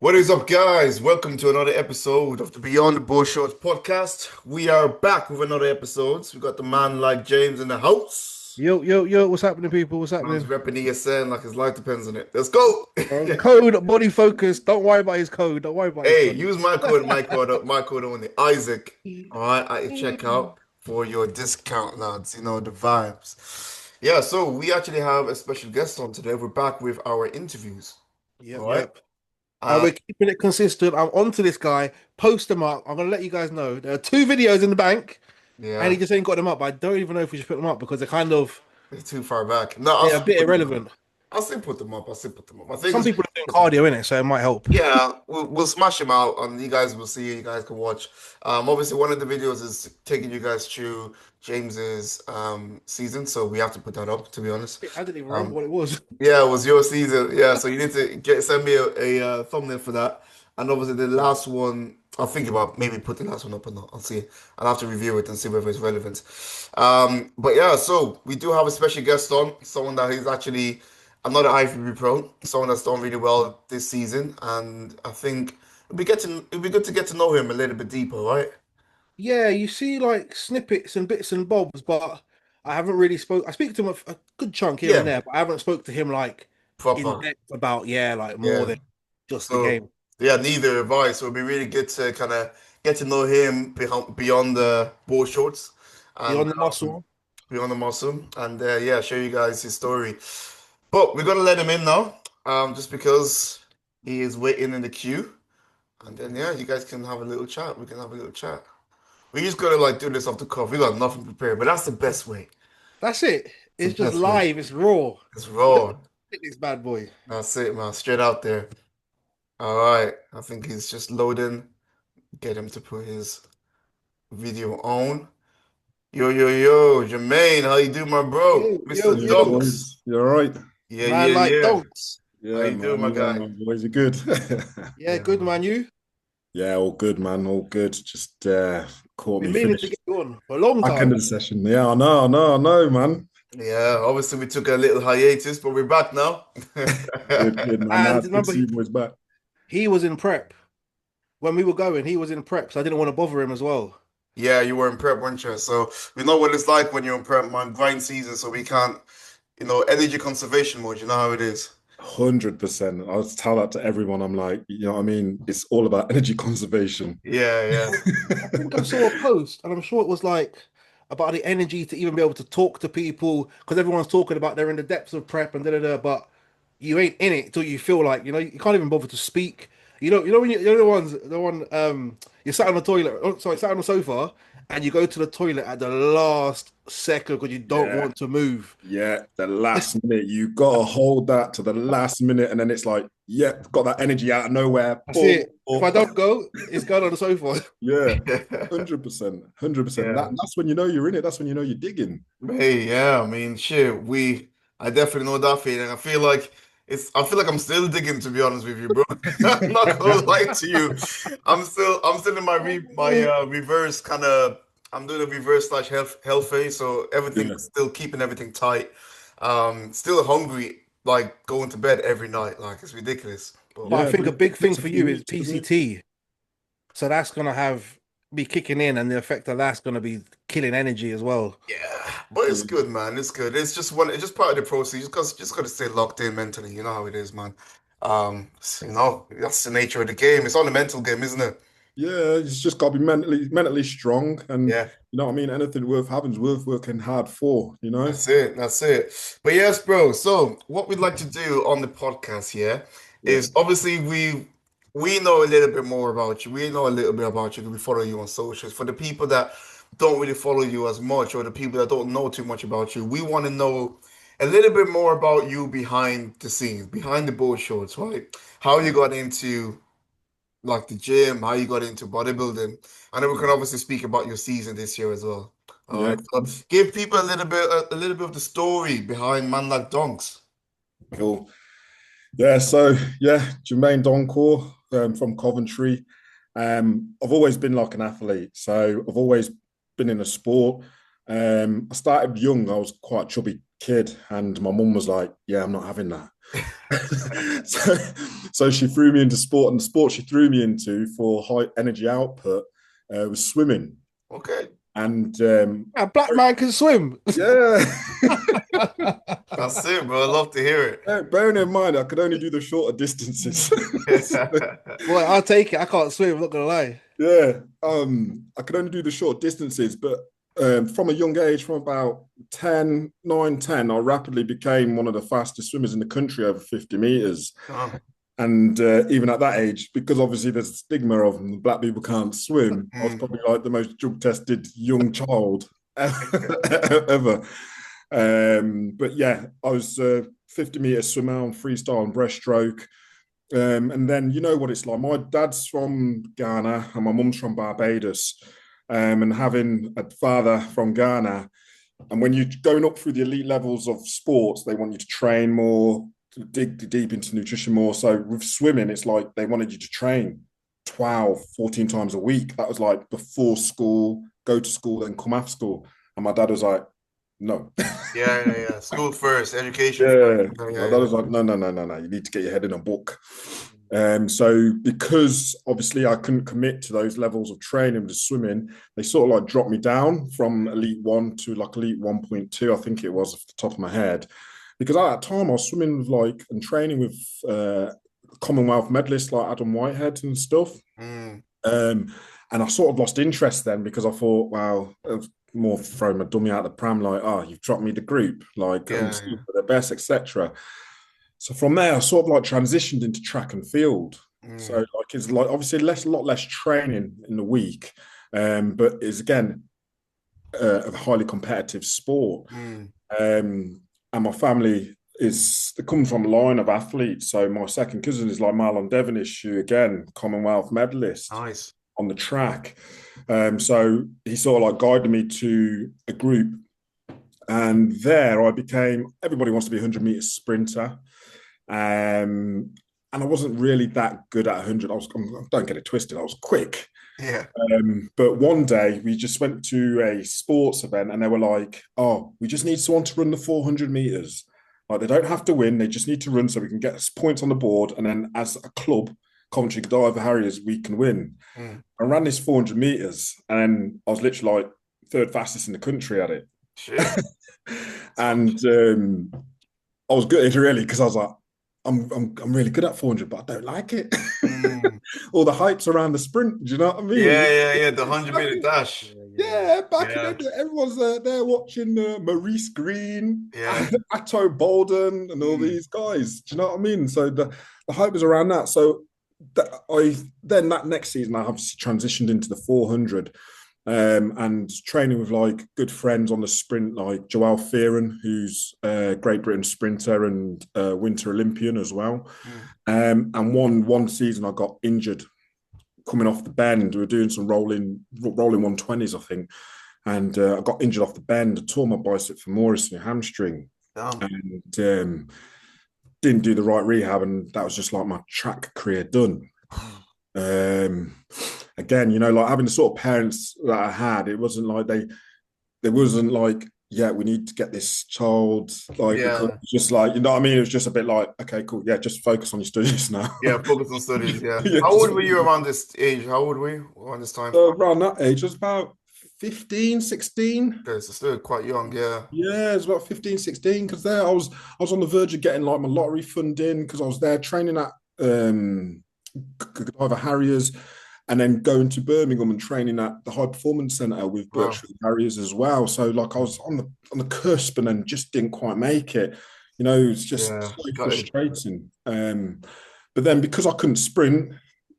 What is up, guys? Welcome to another episode of the Beyond the Bow Shorts podcast. We are back with another episode. We got the man like James in the house. Yo, yo, yo, what's happening, people? What's Man's happening? repping ESN like his life depends on it. Let's go. Code body focus. Don't worry about his code. Don't worry about his Hey, code. use my code only. Isaac. All right, at your checkout for your discount, lads. You know the vibes. Yeah, so we actually have a special guest on today. We're back with our interviews. Yep, All right. yep. And Uh, we're keeping it consistent. I'm onto this guy. Post them up. I'm gonna let you guys know. There are two videos in the bank, and yeah, he just ain't got them up. But I don't even know if we should put them up because they're kind of it's too far back. No, I'll yeah, a still bit put them up. irrelevant. I'll still put them up. I'll still put them up. I think Some it's people are doing cardio in it, so it might help. yeah, we'll smash them out, and you guys will see. You guys can watch. Obviously, one of the videos is taking you guys through James's season, so we have to put that up. To be honest, I didn't even remember um, what it was. yeah, it was your season. Yeah, so you need to send me a thumbnail for that. And obviously, the last one, I'll think about maybe put the last one up or not. I'll see. I'll have to review it and see whether it's relevant. But yeah, so we do have a special guest on, someone that is actually another IFBB pro, someone that's done really well this season, and I think it'd be good to get to know him a little bit deeper, right? Yeah, you see like snippets and bits and bobs, but I haven't really spoke. I speak to him a good chunk here and Yeah, there, but I haven't spoke to him like in proper. depth about like more Yeah. than just the So game. yeah, neither have I. So it'd be really good to kind of get to know him beyond the ball shorts and Beyond the muscle. beyond the muscle, and yeah, show you guys his story. But we're gonna let him in now, just because he is waiting in the queue, and then yeah, you guys can have a little chat. We can have a little chat. We just gotta like do this off the cuff. We got nothing prepared, but that's the best way. That's it. It's the It's just best way. live. It's raw. It's You don't raw. hit this bad boy. That's it, man. Straight out there. All right. I think he's just loading. Get him to put his video on. Yo, yo, yo, Jermaine, how you doing, my bro? Yo, Mr. yo, Hey yo. Dunks. boys, you all right? Yeah, Man, yeah, like yeah. donks. How Yeah, you doing, man. my Yeah, guy? my boys are good. Yeah, Yeah, good man. man. You Yeah, all good, man. All good. Just caught been me meaning to finished get you on for a long back end time. of the session. Yeah, I know, man. Yeah, obviously we took a little hiatus, but we're back now. Good, good, man. Nah, And it's good to remember, see you boys back. he was in prep when we were going. He was in prep, so I didn't want to bother him as well. Yeah, you were in prep, weren't you? So we know what it's like when you're in prep, man. Grind season, so we can't, energy conservation mode. You know how it is. 100%. I was tell that to everyone. I'm like, you know what I mean? It's all about energy conservation. Yeah, yeah. I think I saw a post, and I'm sure it was like about the energy to even be able to talk to people because everyone's talking about they're in the depths of prep and da da da, but you ain't in it till you feel like you can't even bother to speak. You know when you're the one you're sat on the toilet, oh, sorry, sat on the sofa, and you go to the toilet at the last second because you don't Yeah. want to move. Yeah, the last minute. You gotta hold that to the last minute, and then it's like, yeah, got that energy out of nowhere. That's Boom. it. If I don't go, it's going on the sofa. Yeah, 100%. 100%. Yeah. That's when you know you're in it. That's when you know you're digging. Hey, yeah, I mean, shit, I definitely know that feeling. I feel like I'm still digging, to be honest with you, bro. I'm not gonna lie to you. I'm still in my reverse kind of, I'm doing a reverse slash health phase, so Yeah. everything's still keeping everything tight. Still hungry, like going to bed every night, like it's ridiculous. But But I Yeah, think but a big it thing takes a for few you is weeks, doesn't it? PCT. So that's gonna be kicking in, and the effect of that's gonna be killing energy as well. yeah, but it's Yeah. good, man. It's good. It's just part of the process. Just gotta stay locked in mentally. You know how it is, man. That's the nature of the game. It's on the mental game, isn't it? Yeah, it's just got to be mentally strong, and Yeah, you know what I mean. Anything worth having is worth working hard for. You know. that's it. That's it. But yes, bro. So what we'd like to do on the podcast here Yeah. is obviously we know a little bit more about you. We know a little bit about you because we follow you on socials. For the people that don't really follow you as much, or the people that don't know too much about you, we want to know a little bit more about you behind the scenes, behind the board shorts, right? How you got into like the gym, how you got into bodybuilding, and then we can Yeah. obviously speak about your season this year as well. All Yeah. right, so give people a little bit of the story behind man like Donks. Cool. Yeah. So yeah, Jamaine Donkor from Coventry. I've always been like an athlete, so I've always been in a sport. I started young. I was quite chubby kid, and my mum was like, "Yeah, I'm not having that." so, so she threw me into sport, and the sport she threw me into for high energy output was swimming. Okay. And A black man can swim. yeah, That's it, bro. I love to hear bearing in mind I could only do the shorter distances. it. Boy, I'll take it. I can't swim, I'm not gonna lie. Yeah, I could only do the short distances, but from a young age, from about 10, 9, 10, I rapidly became one of the fastest swimmers in the country over 50 meters. Oh. And even at that age, because obviously there's a stigma of black people can't swim, I was Mm. probably like the most drug tested young child ever. But yeah, I was 50-meter swimmer on freestyle and breaststroke. And then you know what it's like. My dad's from Ghana and my mum's from Barbados. And having a father from Ghana, and when you're going up through the elite levels of sports, they want you to train more, to dig deep into nutrition more. So with swimming, it's like they wanted you to train 12, 14 times a week. That was like before school, go to school, then come after school. And my dad was like, no. Yeah. School first, education first. Yeah. Yeah, My dad yeah. was like, no. You need to get your head in a book. So because obviously I couldn't commit to those levels of training with swimming, they sort of like dropped me down from Elite 1 to like Elite 1.2, I think it was off the top of my head. Because at that time I was swimming with like and training with Commonwealth medalists like Adam Whitehead and stuff. Mm. And I sort of lost interest then because I thought, wow, it was more throwing my dummy out the pram, like, oh, you've dropped me the group, like I'm Yeah, still the best, etc. So from there, I sort of like transitioned into track and field. yeah. So like it's like obviously a lot less training in the week, but it's again a highly competitive sport. Mm. And my family is they come from a line of athletes. So my second cousin is like Marlon Devonish, who again Commonwealth medalist Nice. on the track. So he sort of like guided me to a group, and there I became. Everybody wants to be a 100-meter sprinter. And I wasn't really that good at 100. Don't get it twisted, I was quick. Yeah. But one day we just went to a sports event and they were like, oh, we just need someone to run the 400 meters. Like they don't have to win, they just need to run so we can get points on the board. And then as a club, Coventry Godiva Harriers, we can win. Mm. I ran this 400 meters and I was literally like third fastest in the country at it. Shit. And I was gutted really because I was like, I'm really good at 400, but I don't like it. Mm. All the hype's around the sprint. Do you know what I mean? Yeah. The 100-meter dash. Yeah, back in Yeah. the day, everyone's there watching Maurice Green, Yeah. Atto Bolden, and all these guys. Do you know what I mean? So the hype was around that. So that next season, I obviously transitioned into the 400. And training with like good friends on the sprint, like Joel Fearon, who's a Great Britain sprinter and Winter Olympian as well. And one season I got injured coming off the bend. We were doing some rolling 120s, I think, and I got injured off the bend. I tore my bicep femoris and hamstring, Damn. and didn't do the right rehab, and that was just like my track career done. Again, you know, like having the sort of parents that I had, it wasn't like there wasn't like, yeah, we need to get this child, like, because Yeah. it's just like, you know what I mean? It was just a bit like, okay, cool, yeah, just focus on your studies now. Yeah, focus on studies. Yeah. Yeah, How old were you around this age? How old were you around this time? around that age, I was about 15, 16. Okay, so still quite young. Yeah. Yeah, it was about 15, 16. Because there I was on the verge of getting like my lottery funding because I was there training at Godiva Harriers and then going to Birmingham and training at the High Performance Centre with Wow. Birchfield Harriers as well. So like I was on the cusp and then just didn't quite make it. You know, it's just Yeah. so Got it. frustrating. But then because I couldn't sprint,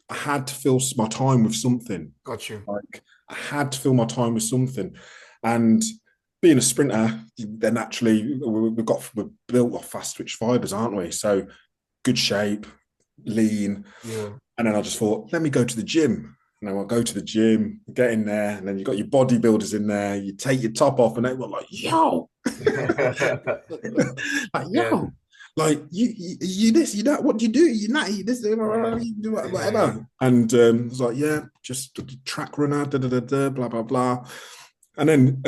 I had to fill my time with something. Got you. Like I had to fill my time with something. And being a sprinter, then naturally we're built off fast twitch fibers, aren't we? So good shape, lean. Yeah. And then I just thought, let me go to the gym. And then I'll go to the gym, get in there, and then you've got your bodybuilders in there. You take your top off, and they were like, yo, like, yo, Yeah. like you this, you that, what do you do? You not eat this, you do whatever. And it's like, yeah, just track runner, blah, blah, blah. And then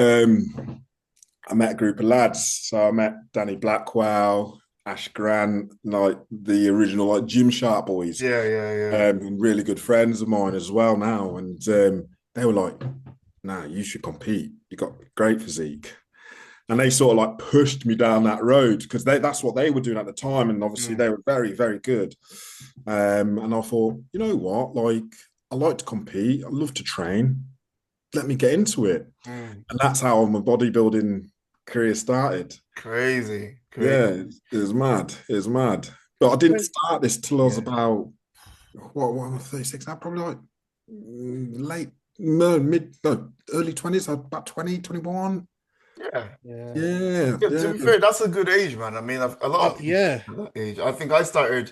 I met a group of lads. So I met Danny Blackwell, Ash Grant, like the original like Gymshark boys, Yeah, yeah, yeah. and really good friends of mine as well now. And they were like, "Nah, you should compete. You got great physique." And they sort of like pushed me down that road because that's what they were doing at the time, and obviously they were very, very good. And I thought, you know what, like I like to compete, I love to train. Let me get into it, Mm. and that's how my bodybuilding career started. Crazy, Yeah, crazy. it was mad. It was mad. But I didn't start this till I was Yeah. about what am I 36 now? Probably like late, no, mid, no, early 20s, about 20, 21. Yeah. Yeah. Yeah, Yeah, to yeah. be fair, that's a good age, man. I mean, a lot of people Yeah. at that age. I think I started,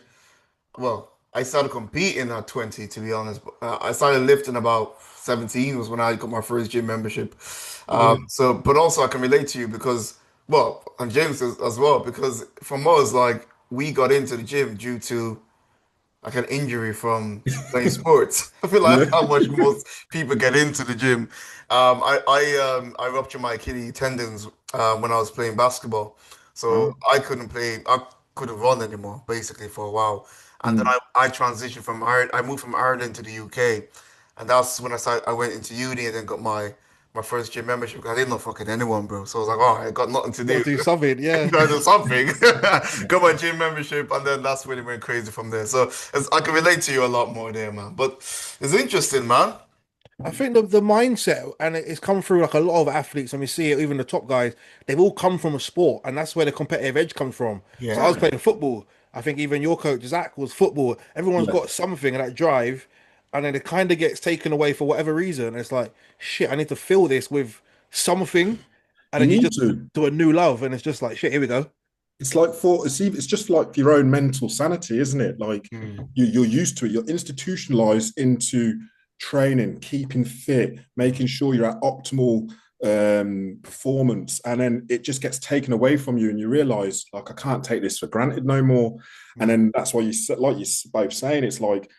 well, I started competing at 20, to be honest. I started lifting about 17 was when I got my first gym membership. Mm. So, but also I can relate to you because, well, and James as well, because from us, like, we got into the gym due to like an injury from playing sports. I feel like Yeah. how much most people get into the gym. I ruptured my Achilles tendons when I was playing basketball, so Oh. I couldn't play. I couldn't run anymore, basically for a while. And then Mm. I transitioned from Ireland. I moved from Ireland to the UK, and that's when I went into uni and then got my first gym membership. I didn't know fucking anyone, bro. So I was like, oh, I got nothing to Got to do. do something. Yeah. Gotta do something. Got my gym membership, and then that's when it went crazy from there. So I can relate to you a lot more there, man. But it's interesting, man. I think the mindset, and it's come through like a lot of athletes, and we see it, even the top guys, they've all come from a sport, and that's where the competitive edge comes from. So I was Yeah. playing football. I think even your coach, Zach, was football. Everyone's Yeah. got something, and that drive, and then it kind of gets taken away for whatever reason. It's like, shit, I need to fill this with something, and You then you need just to. do a new love, and it's just like, shit, here we go. It's like it's just like your own mental sanity, isn't it? Like Mm. you're used to it. You're institutionalized into training, keeping fit, making sure you're at optimal performance, and then it just gets taken away from you, and you realize like I can't take this for granted no more. And Mm. then that's why you like you both saying it's like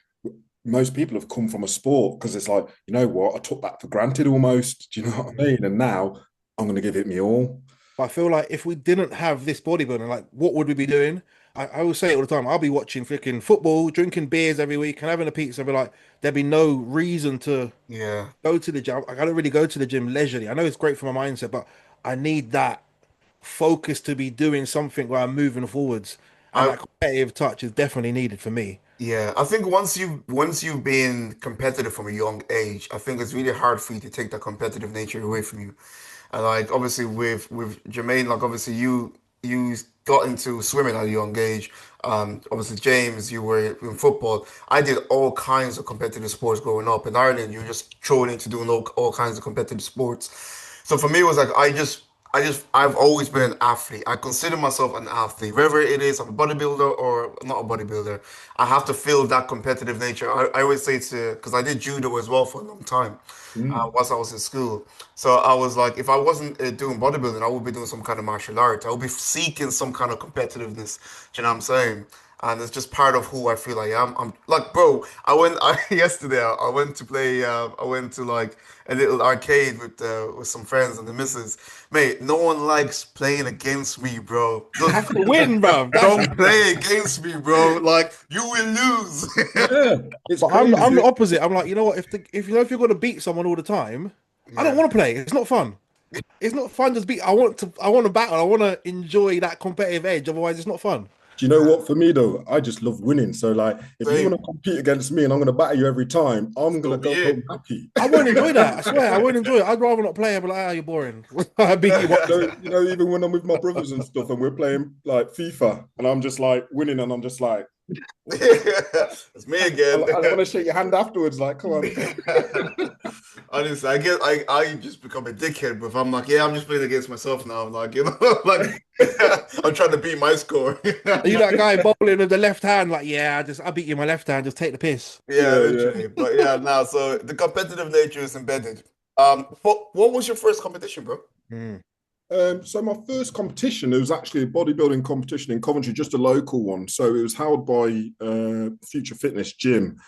most people have come from a sport because it's like you know what I took that for granted almost. Do you know what I Mm. mean? And now I'm going to give it me all. But I feel like if we didn't have this bodybuilding, like what would we be doing? I always say it all the time. I'll be watching freaking football, drinking beers every week, and having a pizza. Be like, there'd be no reason to Yeah. go to the gym. I don't really go to the gym leisurely. I know it's great for my mindset, but I need that focus to be doing something where I'm moving forwards, and I that competitive touch is definitely needed for me. Yeah, I think once you've been competitive from a young age, I think it's really hard for you to take that competitive nature away from you. And like obviously with Jermaine, like obviously you got into swimming at a young age. Obviously James, you were in football. I did all kinds of competitive sports growing up. In Ireland, you're just thrown into doing all kinds of competitive sports. So for me, it was like I've always been an athlete. I consider myself an athlete, whether it is I'm a bodybuilder or not a bodybuilder. I have to feel that competitive nature. I always say to, because I did judo as well for a long time, Mm. whilst I was in school. So I was like, if I wasn't doing bodybuilding, I would be doing some kind of martial art. I would be seeking some kind of competitiveness. Do you know what I'm saying? And it's just part of who I feel I am. I'm like, bro. Yesterday. I went to play. I went to like a little arcade with some friends and the missus. Mate, no one likes playing against me, bro. I Just have to win, bro. That's don't play against me, bro. Like you will lose. Yeah, it's but I'm the crazy. opposite. I'm like, you know what? If you know if you're gonna beat someone all the time, I don't Yeah. want to play. It's not fun. It's not fun just beat. I want to battle. I want to enjoy that competitive edge. Otherwise, it's not fun. Do you know what? For me though, I just love winning. So like, if you want Same. to compete against me and I'm going to batter you every time, I'm going So to be go home it. happy. I won't enjoy that. I swear, I won't enjoy it. I'd rather not play. I'd be like, ah, you're boring. I beat you once. Even when I'm with my brothers and stuff, and we're playing like FIFA, and I'm just like winning, and I'm just like, It's me I again. want to shake your hand afterwards. Like, come on. Honestly, I just become a dickhead, but if I'm like, yeah, I'm just playing against myself now. I'm like, like I'm trying to beat my score. Are you that guy bowling with the left hand? Like, yeah, I beat you with my left hand. Just take the piss. Yeah, Yeah, yeah. literally. But yeah, now so the competitive nature is embedded. What was your first competition, bro? Mm. So my first competition, it was actually a bodybuilding competition in Coventry, just a local one. So it was held by Future Fitness Gym,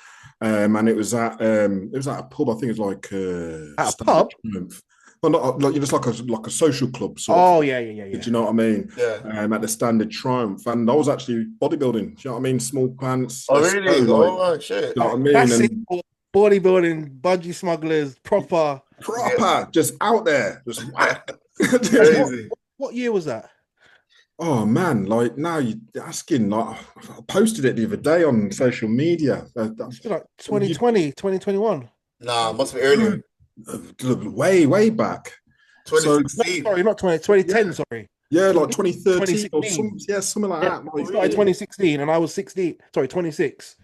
and it was at a pub. I think it was like At a Stamford pub? Triumph. well, not like it's like a social club sort of Oh thing. yeah, yeah, yeah, Do yeah. you know what I mean? Yeah. At the Standard Triumph, and I was actually bodybuilding. Do you know what I mean? Small pants. Oh, Let's go. really? Like, Oh, shit. you know what I mean? Classic And bodybuilding, budgie smugglers, proper. Yeah. proper, just out there, just whack. What, Crazy. what year was that? Oh man, like now you're asking, like I posted it the other day on social media. It's been like You, 2020, 2021. Nah, must be earlier. way back. So No, 2016. sorry, not 2010, yeah, sorry. yeah, like 2013 or 2016. something like Yeah, that. Oh, you Like, started really? 2016 and I was 16, sorry, 26.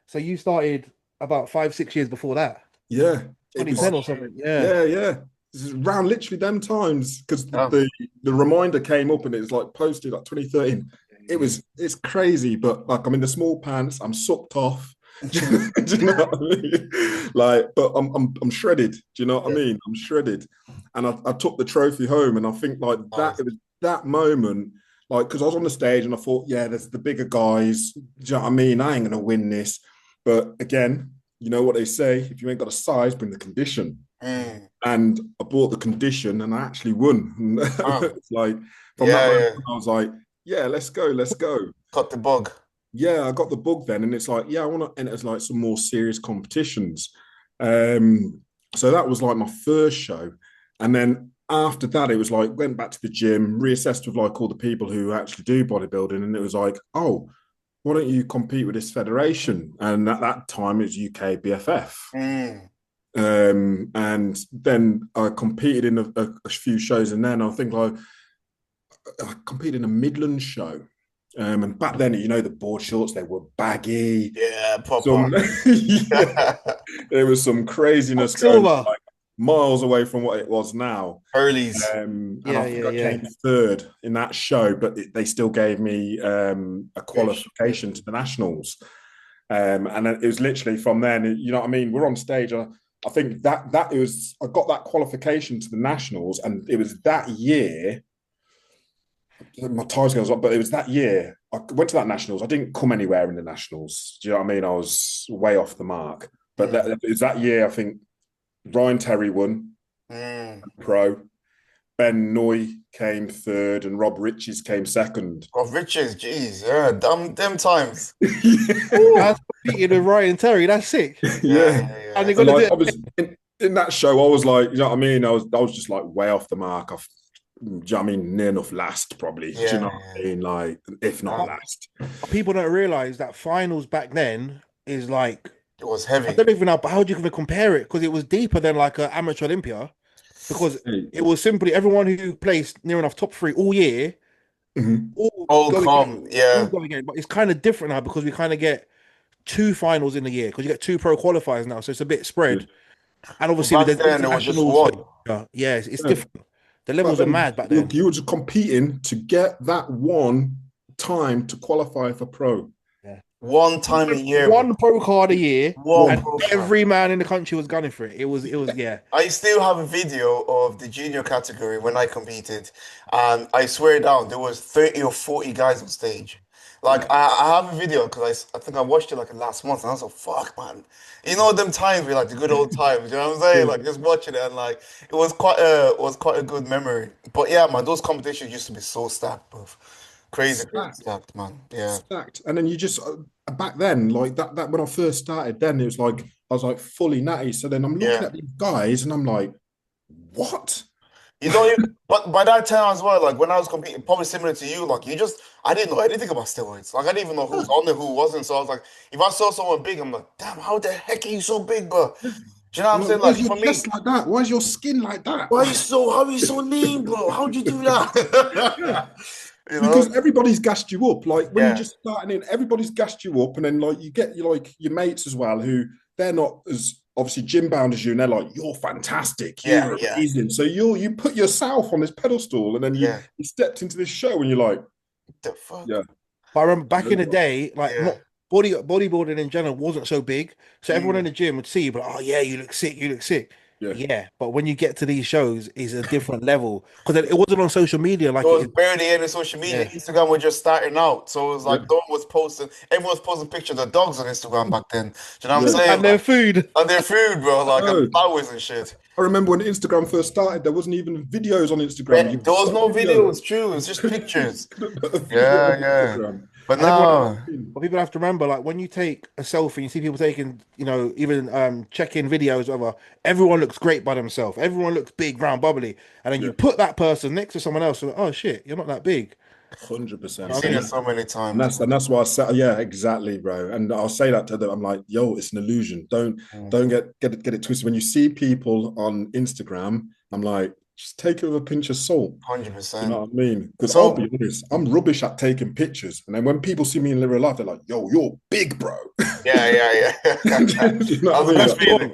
So you started about 5, 6 years before that. yeah, it 2010 was. or something. Yeah. Yeah, yeah. This is around literally them times because Damn. the reminder came up and it was like posted like 2013. It's crazy, but like I'm in the small pants, I'm sucked off. Do you know what I mean? Like, but I'm shredded. Do you know what I mean? I'm shredded, and I took the trophy home, and I think like that Nice. it was that moment, like because I was on the stage and I thought, yeah, there's the bigger guys. Do you know what I mean? I ain't gonna win this, but again, you know what they say: if you ain't got a size, bring the condition. Mm. And I bought the condition and I actually won. Wow. It's like from that Yeah, moment, yeah. I was like, yeah, let's go, let's go. Cut the bug. Yeah, I got the bug then, and it's like, yeah, I want to enter like some more serious competitions. Um, so that was like my first show, and then after that, it was like went back to the gym, reassessed with like all the people who actually do bodybuilding, and it was like, oh, why don't you compete with this federation? And at that time, it was UK BFF. Mm. And then I competed in a few shows, and then I think I competed in a Midland show. And back then, you know, the board shorts, they were baggy. Yeah, proper. Some, yeah, there was some craziness going Silver. like miles away from what it was now. Earlies. And Yeah, I think yeah, I yeah. came third in that show, but they still gave me a qualification to the nationals. And then it was literally from then, you know what I mean? We're on stage. I think that it was, I got that qualification to the nationals, and it was that year. My time scales up, but it was that year. I went to that nationals. I didn't come anywhere in the nationals. Do you know what I mean? I was way off the mark. But it was that year. I think Ryan Terry won pro. Ben Noy came third, and Rob Riches came second. Of riches, jeez, yeah, them times. I was competing with Ryan Terry. That's sick. Yeah. And they're And gonna like do I was in that show, I was like, you know what I mean? I was just like way off the mark. Do you know what I mean? Near enough last, probably. Do you know what I mean? Like, if not last. People don't realize that finals back then is like, It was I heavy. don't even know, but how do you even compare it? Because it was deeper than like an amateur Olympia. Because it was simply everyone who placed near enough top three all year, All go calm, again, yeah. all go again. But it's kind of different now because we kind of get two finals in the year because you get two pro qualifiers now, so it's a bit spread. And obviously Back with the then, it was just internationals, one. yeah, it's Yeah. different. The levels But are then, mad back then. look, you were just competing to get that one time to qualify for pro. One time a year. One pro card a year, One and pro card. every man in the country was gunning for it. It was, yeah. I still have a video of the junior category when I competed, and I swear down, there was 30 or 40 guys on stage. Like I have a video because I think I watched it like last month, and I was like, "Fuck, man!" You know them times we like the good old times. You know what I'm saying? Like just watching it, and like it was quite a good memory. But yeah, man, those competitions used to be so stacked, bro. Crazy stacked, man. Yeah. Stacked. And then you just back then, like that when I first started, then it was like I was like fully natty. So then I'm looking at these guys and I'm like, what? You don't even, but by that time as well, like when I was competing, probably similar to you, like I didn't know anything about steroids. Like I didn't even know who was on there, who wasn't. So I was like, if I saw someone big, I'm like, damn, how the heck are you so big, bro? Do you know what I'm saying? Why Like is your for me, chest like that? Why is your skin like that? how are you so lean, bro? How'd you do that? You know? Because everybody's gassed you up. Like when you're Yeah. just starting in, everybody's gassed you up, and then like you get your mates as well who they're not as obviously gym bound as you, and they're like, you're fantastic, you're amazing. So you put yourself on this pedestal, and then you stepped into this show, and you're like, the fuck? yeah. But I remember back in the day, like Yeah. not bodybuilding in general wasn't so big, so everyone in the gym would see you, but oh yeah, you look sick, you look sick. Yeah. Yeah, but when you get to these shows, it's a different level because it wasn't on social media It like it was is. barely any social media. Yeah, Instagram was just starting out. So it was like yeah. no one was posting, everyone was posting pictures of dogs on Instagram back then. Do you know what I'm Yeah. saying? And their Like, food. and their food, bro, like, and Oh, flowers and shit. I remember when Instagram first started, there wasn't even videos on Instagram. There You was got a no video. videos, true. It was just You pictures. couldn't put a video Yeah, on yeah. Instagram. But And everyone, no, but people have to remember, like when you take a selfie, you see people taking, even check-in videos, whatever. Everyone looks great by themselves. Everyone looks big, round, bubbly, and then you Yeah, put that person next to someone else, and oh shit, you're not that big. You 100%. know I've what I seen it mean? so many And times. that's why I said, yeah, exactly, bro. And I'll say that to them. I'm like, yo, it's an illusion. Mm, Don't get it twisted. When you see people on Instagram, I'm like, just take it with a pinch of salt. You know 100%. what I mean? Because I'll So, be honest, I'm rubbish at taking pictures. And then when people see me in real life, they're like, yo, you're big, bro. yeah, yeah, yeah. Do you know That's what the I mean? best That's what feeling.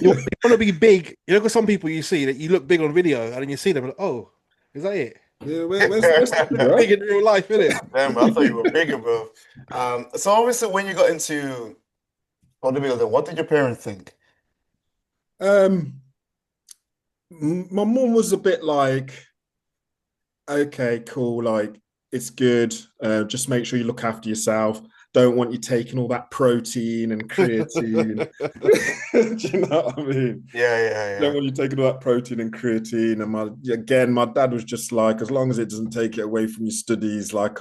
you want. You want to be big. You know, because some people you see that you look big on video, and then you see them, like, oh, is that it? Yeah, where's the Big bro? in real life, innit? Damn, I thought you were bigger, bro. So obviously when you got into bodybuilding, what did your parents think? Um, my mum was a bit like, okay, cool, like it's good. Just make sure you look after yourself. Don't want you taking all that protein and creatine. Do you know what I mean? Yeah, yeah, Don't yeah. want you taking all that protein and creatine. And my dad was just like, as long as it doesn't take it away from your studies, like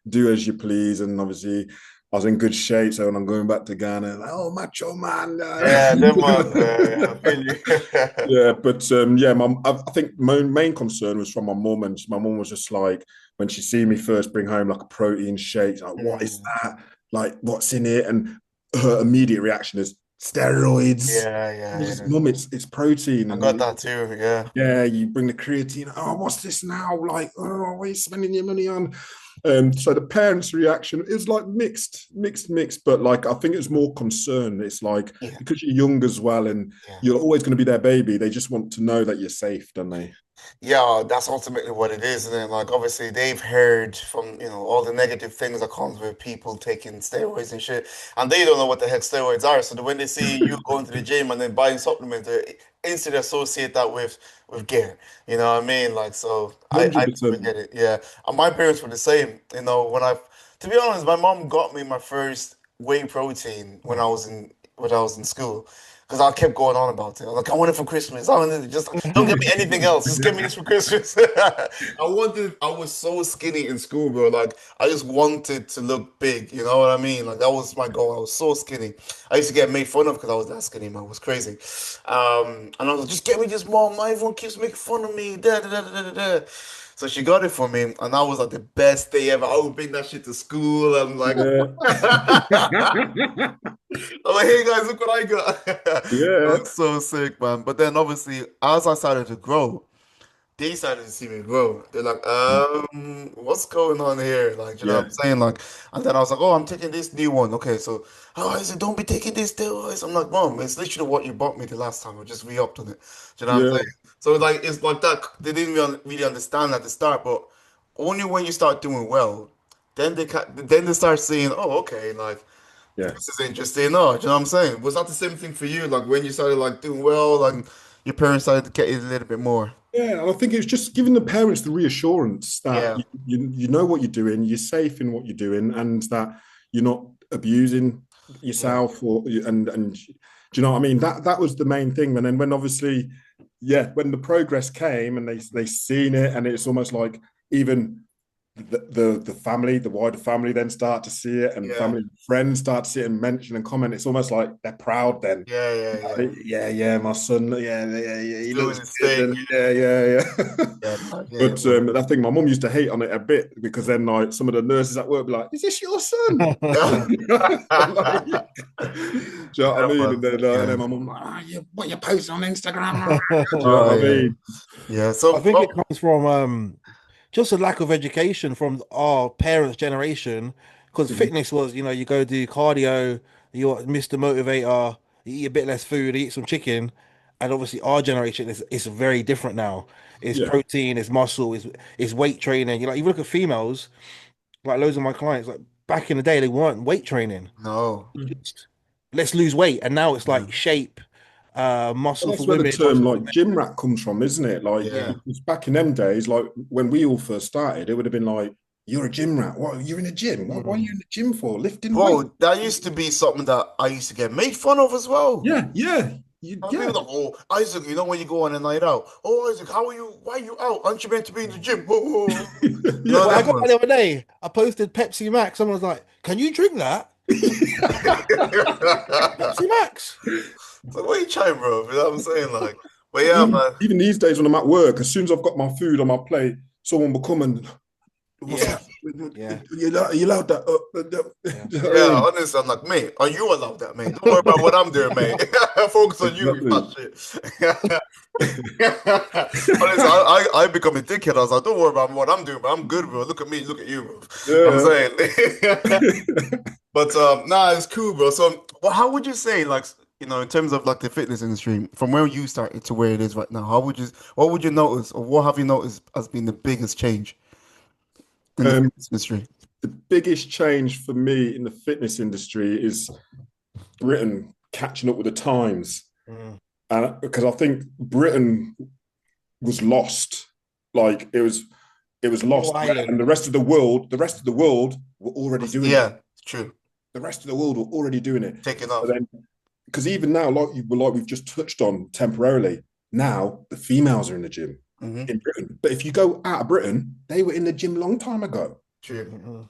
do as you please. And obviously, I was in good shape. So when I'm going back to Ghana, like, oh, macho man. Yeah, them ones, yeah, I feel you. Yeah, but yeah, I think my main concern was from my mum, and my mum was just like, when she see me first bring home like a protein shake, like, what is Mm, that? Like, what's in it? And her immediate reaction is steroids. yeah, yeah, Just, yeah. mum, it's protein, I got and that too, yeah. yeah, you bring the creatine. Oh, what's this now? Like, oh, what are you spending your money on? So the parents' reaction is like mixed. But like, I think it's more concern. It's like Yeah, because you're young as well, and yeah. you're always going to be their baby. They just want to know that you're safe, don't they? Yeah, that's ultimately what it is. And then like obviously they've heard from, all the negative things that comes with people taking steroids and shit. And they don't know what the heck steroids are. So when they see you going to the gym and then buying supplements, they instantly associate that with gear. You know what I mean? Like so I Hundred totally percent. get it. Yeah. And my parents were the same. When I to be honest, my mom got me my first whey protein when I was in school. Because I kept going on about it. I was like, I want it for Christmas. I want it. Just don't give me anything else. Just give me this for Christmas. I was so skinny in school, bro. Like, I just wanted to look big. You know what I mean? Like, that was my goal. I was so skinny. I used to get made fun of because I was that skinny, man. It was crazy. And I was like, just get me this, mom. Everyone keeps making fun of me. Da, da, da, da, da, da. So she got it for me, and that was like the best day ever. I would bring that shit to school. And like, Yeah, I'm like, hey guys, look what I got. It yeah, was so sick, man. But then obviously, as I started to grow, they started to see me grow. They're like, what's going on here? Like, you know what yeah, I'm saying? Like, and then I was like, oh, I'm taking this new one. Okay, so how is it? Don't be taking this steroids. I'm like, mom, it's literally what you bought me the last time. I just re-upped on it. Do you know what I'm yeah. saying? So like, it's like that. They didn't really understand at the start, but only when you start doing well, then they start seeing, oh, okay, like. Yeah. This is interesting. No, do you know what I'm saying? Was that the same thing for you? Like when you started like doing well, like your parents started to get you a little bit more. Yeah, and I think it's just giving the parents the reassurance that Yeah, you know what you're doing, you're safe in what you're doing, and that you're not abusing yeah, yourself and do you know what I mean? That was the main thing. And then when obviously, yeah, when the progress came and they seen it, and it's almost like even the family, the wider family then start to see it, and yeah, family and friends start to see it and mention and comment. It's almost like they're proud then. yeah, yeah, yeah. Yeah, my son, yeah, He's he doing looks his good, thing. and yeah. Yeah, no, I get it, But bro. I think my mum used to hate on it a bit because then like some of the nurses at work be like, "Is this your son?" Yeah, Like, do you know what I yeah, mean? man. And Yeah. then my mum like, what you posting on Instagram? Do you know Oh what I yeah, mean? yeah. I So, think it comes from just a lack of education from our parents' generation. Because Mhm. fitness was, you go do cardio, you're Mr. Motivator, you eat a bit less food, you eat some chicken. And obviously, our generation is very different now. It's Yeah, protein, it's muscle, it's weight training. You look at females, like loads of my clients, like back in the day, they weren't weight training. no. Just let's lose weight. And now it's Yeah. like shape. muscle That's for where the women, term muscle for like men. gym rat comes from, isn't it? Like Yeah. it's back in them days, like when we all first started, it would have been like, "You're a gym rat. What? You're in a gym? What are you in the gym for? Lifting weight?" Bro, that used to be something that I used to get made fun of as well. Yeah, yeah, People yeah. like, oh, Isaac, you know when you go on a night out, oh, Isaac, how are you? Why are you out? Aren't you meant to be in the gym? Oh. You know Yeah. Well, I them got that the ones. other day. I posted Pepsi Max. Someone was like, "Can you drink that?" Pepsi Max. So what are you trying, bro? You know what I'm saying? Like, but yeah, even, man. even these days when I'm at work, as soon as I've got my food on my plate, someone will come and what's Yeah, that? yeah, Are you allowed that? yeah. Do you know what I Yeah, mean? honestly, I'm like, mate, are you allowed that, mate? Don't worry about what I'm doing, mate. Focus on you Exactly. fat shit. Honestly, I become a dickhead. I was like, don't worry about what I'm doing, but I'm good, bro. Look at me, look at you, bro. I'm Yeah. saying. But nah, it's cool, bro. So, well, how would you say, like, in terms of like the fitness industry, from where you started to where it is right now, what would you notice, or what have you noticed as being the biggest change in the Um, fitness industry? the biggest change for me in the fitness industry is Britain catching up with the times. Mm. And because I think Britain was lost. Like it was Little lost. And island. the rest of the world were already doing it. Yeah, it's true. The rest of the world were already doing it. Taking But off. then because even now, like we've just touched on temporarily, now the females are in the gym Hmm. in Britain. But if you go out of Britain, they were in the gym long time ago. True. Mm-mm.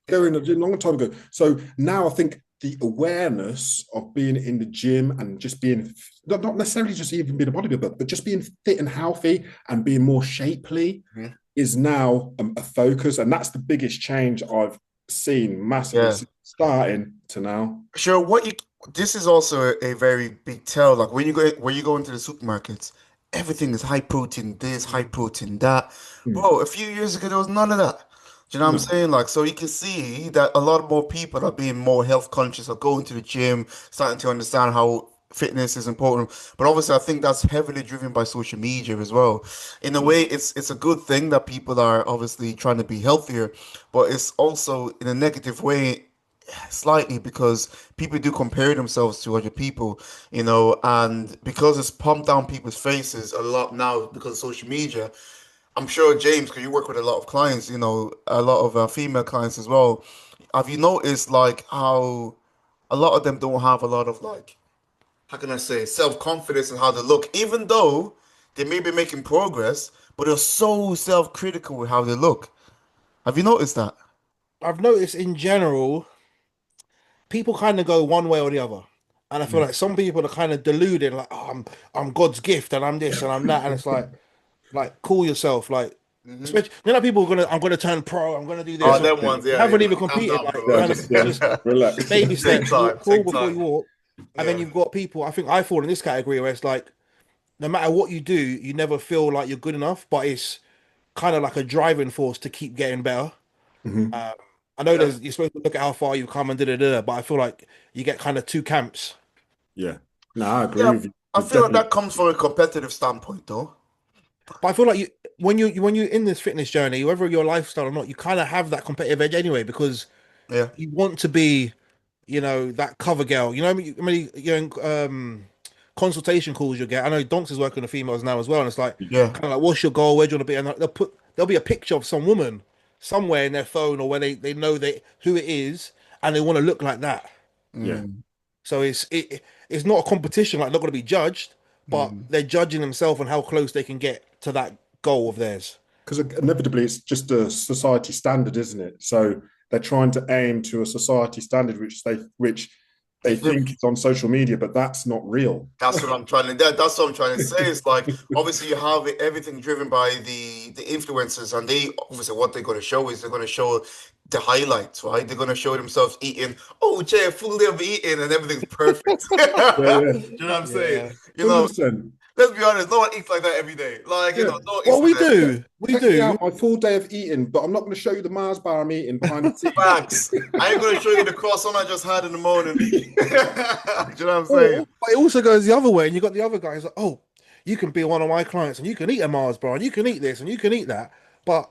They were in the gym long time ago. So now I think the awareness of being in the gym and just being not necessarily just even being a bodybuilder, but just being fit and healthy and being more shapely Mhm. is now a focus. And that's the biggest change I've seen massively Yeah. since starting to now. Sure. This is also a very big tell. Like when you go into the supermarkets, everything is high protein this, high protein that. Mm. Bro, a few years ago there was none of that. Do you know what I'm No. saying? Like, so you can see that a lot more people are being more health conscious, are going to the gym, starting to understand how fitness is important. But obviously, I think that's heavily driven by social media as well. In a way, it's a good thing that people are obviously trying to be healthier, but it's also in a negative way slightly because people do compare themselves to other people, and because it's pumped down people's faces a lot now because of social media. I'm sure, James, because you work with a lot of clients, a lot of female clients as well. Have you noticed like how a lot of them don't have a lot of like, how can I say, self-confidence in how they look, even though they may be making progress, but they're so self-critical with how they look. Have you noticed that? I've noticed in general, people kind of go one way or the other. And I feel Yeah. like some people are kind of deluded, like, oh, I'm God's gift and I'm this and I'm that. And it's like cool yourself. Like, Hmm. especially, people are I'm gonna turn pro, I'm gonna do Oh, this. them Yeah. ones, You yeah, haven't yeah. even Calm competed, down, like bro. Yeah, kind of just yeah, just relax. baby Take steps, time, walk crawl take before time. you walk. And then Yeah. you've got people, I think I fall in this category where it's like, no matter what you do, you never feel like you're good enough, but it's kind of like a driving force to keep getting better. Mhm. Um, I know Yeah. you're supposed to look at how far you've come and da, but I feel like you get kind of two camps. Yeah. No, I agree Yeah. with you. I There's feel like definitely that comes from a competitive standpoint, though. But I feel like when you're in this fitness journey, whether your lifestyle or not, you kind of have that competitive edge anyway because Yeah. you want to be, that cover girl. I mean, consultation calls you get. I know Donks is working with females now as well, and it's like Yeah. kind of like, what's your goal? Where do you want to be? And there'll be a picture of some woman somewhere in their phone or where they know who it is, and they want to look like that. yeah. Mm, So it's not a competition. Like they're going to be judged, but mm. they're judging themselves and how close they can get to that goal of theirs. Because inevitably it's just a society standard, isn't it? So they're trying to aim to a society standard which they think is on social media, but that's not real. That's what I'm trying to. That's what I'm trying to say. It's like obviously you have everything driven by the influencers, and they obviously what they're going to show is they're going to show the highlights, right? They're going to show themselves eating. Oh, Jay, a full day of eating, and everything's perfect. Yeah, yeah. You know what I'm saying? Yeah. You know, 100%. let's be honest. No one eats like that every day. Like Yeah. no one eats Well, like we that every day. do. We Take me do. out my full day of eating, but I'm not going to show you the Mars bar I'm eating behind the Facts. scenes. I ain't gonna show you the croissant I just had in the morning. Do you know what I'm saying? But it also goes the other way, and you got the other guys like, oh, you can be one of my clients, and you can eat a Mars bar, and you can eat this, and you can eat that, but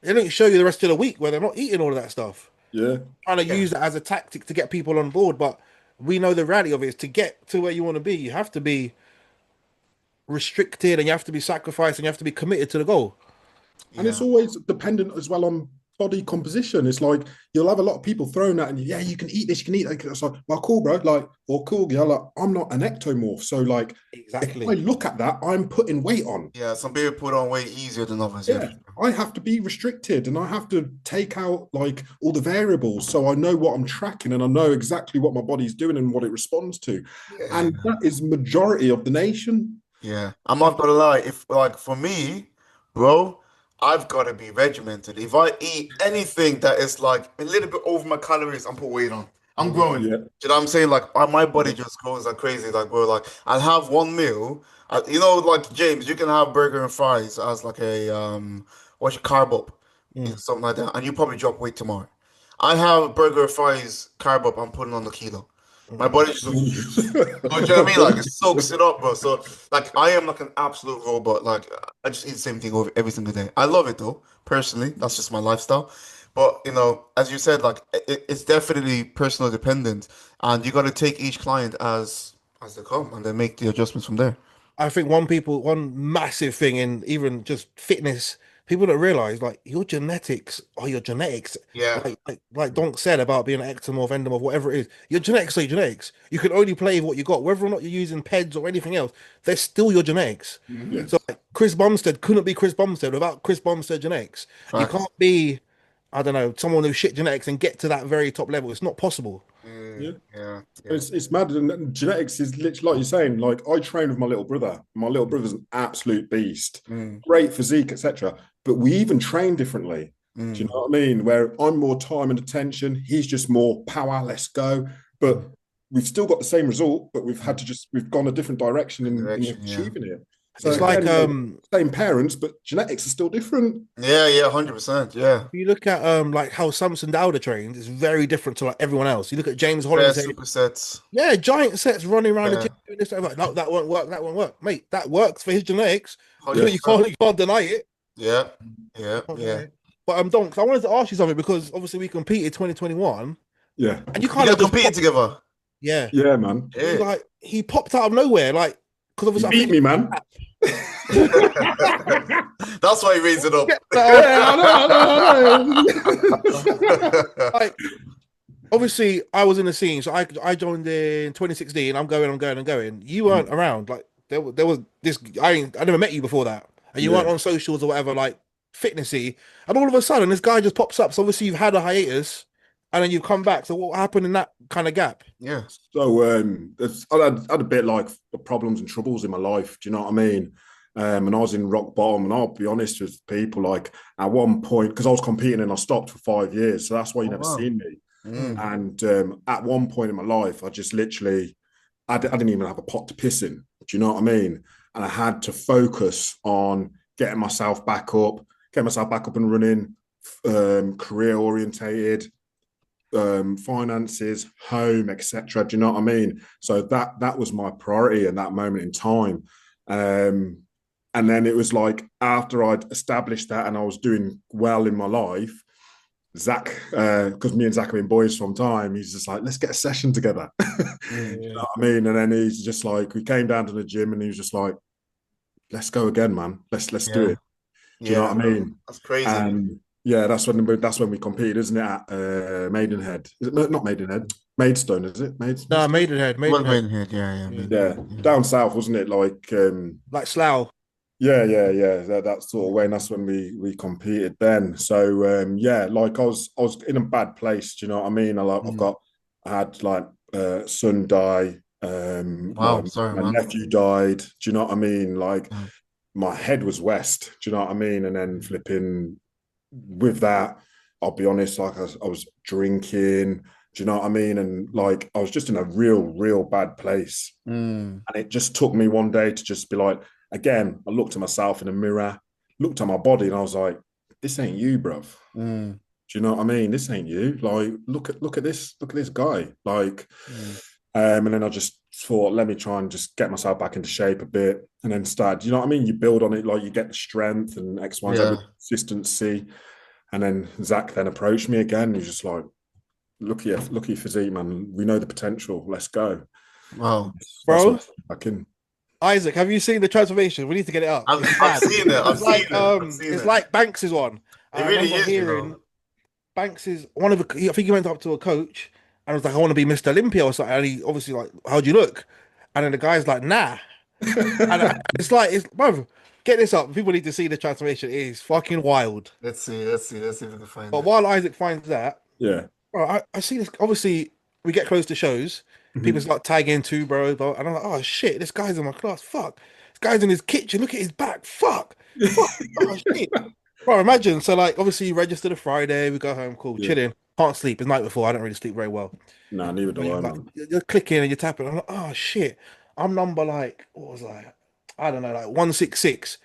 they don't show you the rest of the week where they're not eating all of that stuff. Yeah. Trying to Yeah. use that as a tactic to get people on board, but we know the reality of it is to get to where you want to be, you have to be restricted and you have to be sacrificed and you have to be committed to the goal. And it's Yeah. always dependent as well on body composition. It's like you'll have a lot of people throwing at you, yeah, you can eat this, you can eat that. It's like, well, cool, bro. Like, or cool, girl. Like, I'm not an ectomorph. So, like, if I Exactly. look at that, I'm putting weight on. Yeah, some people put on weight easier than others. Yeah. Yeah. I have to be restricted and I have to take out like all the variables so I know what I'm tracking and I know exactly what my body's doing and what it responds to. Yeah. And that is majority of the nation. Yeah. I'm not gonna lie. If like for me, bro, I've got to be regimented. If I eat anything that is like a little bit over my calories, I'm put weight on. I'm growing. Yeah. Do you know what I'm saying? Like my body Yeah. just goes like crazy. Like bro, like I'll have one meal. You know, like James, you can have burger and fries as like a what's your carb up, Mm. something like that, and you probably drop weight tomorrow. I have burger and fries carb up. I'm putting on the kilo. My body just. Oh, do you know what I mean? Like it soaks it up, bro. So like I am like an absolute robot. Like I just eat the same thing over every single day. I love it though, personally. That's just my lifestyle. But you know, as you said, like it's definitely personal dependent, and you got to take each client as they come, and then make the adjustments from there. I think one massive thing in even just fitness, people don't realize like your genetics are your genetics. Yeah. Like Donk said about being an ectomorph, endomorph, whatever it is, your genetics are your genetics. You can only play with what you got, whether or not you're using PEDs or anything else. They're still your genetics. Mhm. So Yes. like, Chris Bumstead couldn't be Chris Bumstead without Chris Bumstead genetics. You Facts. can't be, I don't know, someone who's shit genetics and get to that very top level. It's not possible. Yeah. Yeah. Yeah. It's mad. And genetics is literally like you're saying. Like I train with my little brother. My little brother's an absolute beast, Mm, great physique, etc. But we even train differently. Do you mm. know what I mean? Where I'm more time and attention, he's just more power. Let's go. But we've still got the same result, but we've gone a different direction in Direction. Yeah. achieving it. So It's like again, like, same parents, but genetics are still different. Yeah. Yeah. 100%. Yeah. if you look at like how Samson Dowder trains, it's very different to like everyone else. You look at James Bare Holland. supersets. Yeah, giant sets running around the Yeah. gym doing this. Like, no, that won't work. That won't work, mate. That works for his genetics. Yeah. You 100%. can't deny it. Yeah. Yeah. Can't deny Yeah. it. But Don, 'cause I wanted to ask you something because obviously we competed 2021, Yeah. and you You kind guys of just competing together. yeah. Yeah, man. He Yeah. like he popped out of nowhere, like because You obviously I beat think me, man. That's why he raised it up. Yeah, I know. like obviously I was in the scene, so I joined in 2016. I'm going. You weren't around. Like there was this. I never met you before that, and you weren't Yeah. on socials or whatever, like fitnessy. And all of a sudden, this guy just pops up. So obviously you've had a hiatus, and then you've come back. So what happened in that kind of gap? Yeah. So I had a bit like problems and troubles in my life. Do you know what I mean? And I was in rock bottom. And I'll be honest with people, like at one point, because I was competing and I stopped for 5 years, so that's why you Oh, never wow. seen me. Mm. And at one point in my life, I just literally, I didn't even have a pot to piss in. Do you know what I mean? And I had to focus on getting myself back up, and running, career orientated, finances, home, etc. Do you know what I mean? So that was my priority in that moment in time. And then it was like after I'd established that and I was doing well in my life, Zach, because me and Zach have been boys from time, he's just like, let's get a session together. You know what I mean? And then he's just like, we came down to the gym and he was just like, let's go again, man. Let's do Yeah. it. Do you know Yeah. what I mean? That's crazy. And yeah, that's when we competed, isn't it? At Maidenhead. Is it not Maidenhead? Maidstone, is it? No, Maidstone? Maidenhead. Well, Maidenhead. Yeah. Yeah. Yeah, down south, wasn't it? Like Like Slough. yeah. That sort of way. And that's when we competed then. So yeah, like I was in a bad place. Do you know what I mean? I had like son die. Wow. Sorry, My man. nephew died. Do you know what I mean? Like Mm. my head was west. Do you know what I mean? And then flipping with that, I'll be honest, like I was drinking. Do you know what I mean? And like I was just in a real bad place. Mm. And it just took me one day to just be like, again, I looked at myself in the mirror, looked at my body, and I was like, this ain't you, bruv. Mm. Do you know what I mean? This ain't you. Like, look at this guy. Like, Mm. and then I just thought, let me try and just get myself back into shape a bit, and then start. You know what I mean? You build on it, like you get the strength and X, Y, Z, Yeah. consistency. And then Zach then approached me again. He's just like, lucky physique, man. We know the potential. Let's go. Wow. That's Bro, what I can. Isaac, have you seen the transformation? We need to get it up. It's I've mad. seen it. I've It's seen like it. I've seen it's it. like Banks's one. It I really remember is, you hearing know. Banks is one of the. I think he went up to a coach and was like, "I want to be Mr. Olympia" or something. And he obviously like, "How'd you look?" And then the guy's like, "Nah." And it's like, it's bro, get this up. People need to see the transformation. It is fucking wild. Let's see. Let's see. Let's see if we can find But it. while Isaac finds that, Yeah. bro, I see this. Obviously, we get close to shows. People Mhm. start tagging too, bro. And I'm like, "Oh shit, this guy's in my class. Fuck, this guy's in his kitchen. Look at his back. Fuck, fuck. Oh shit." Bro, imagine. So, like, obviously, you register the Friday, we go home, cool, Yeah. chilling. Can't sleep. It's night before. I don't really sleep very well. Nah, neither But do you're I, like, man. you're clicking and you're tapping. I'm like, oh shit. I'm number like, what was I don't know, like 166.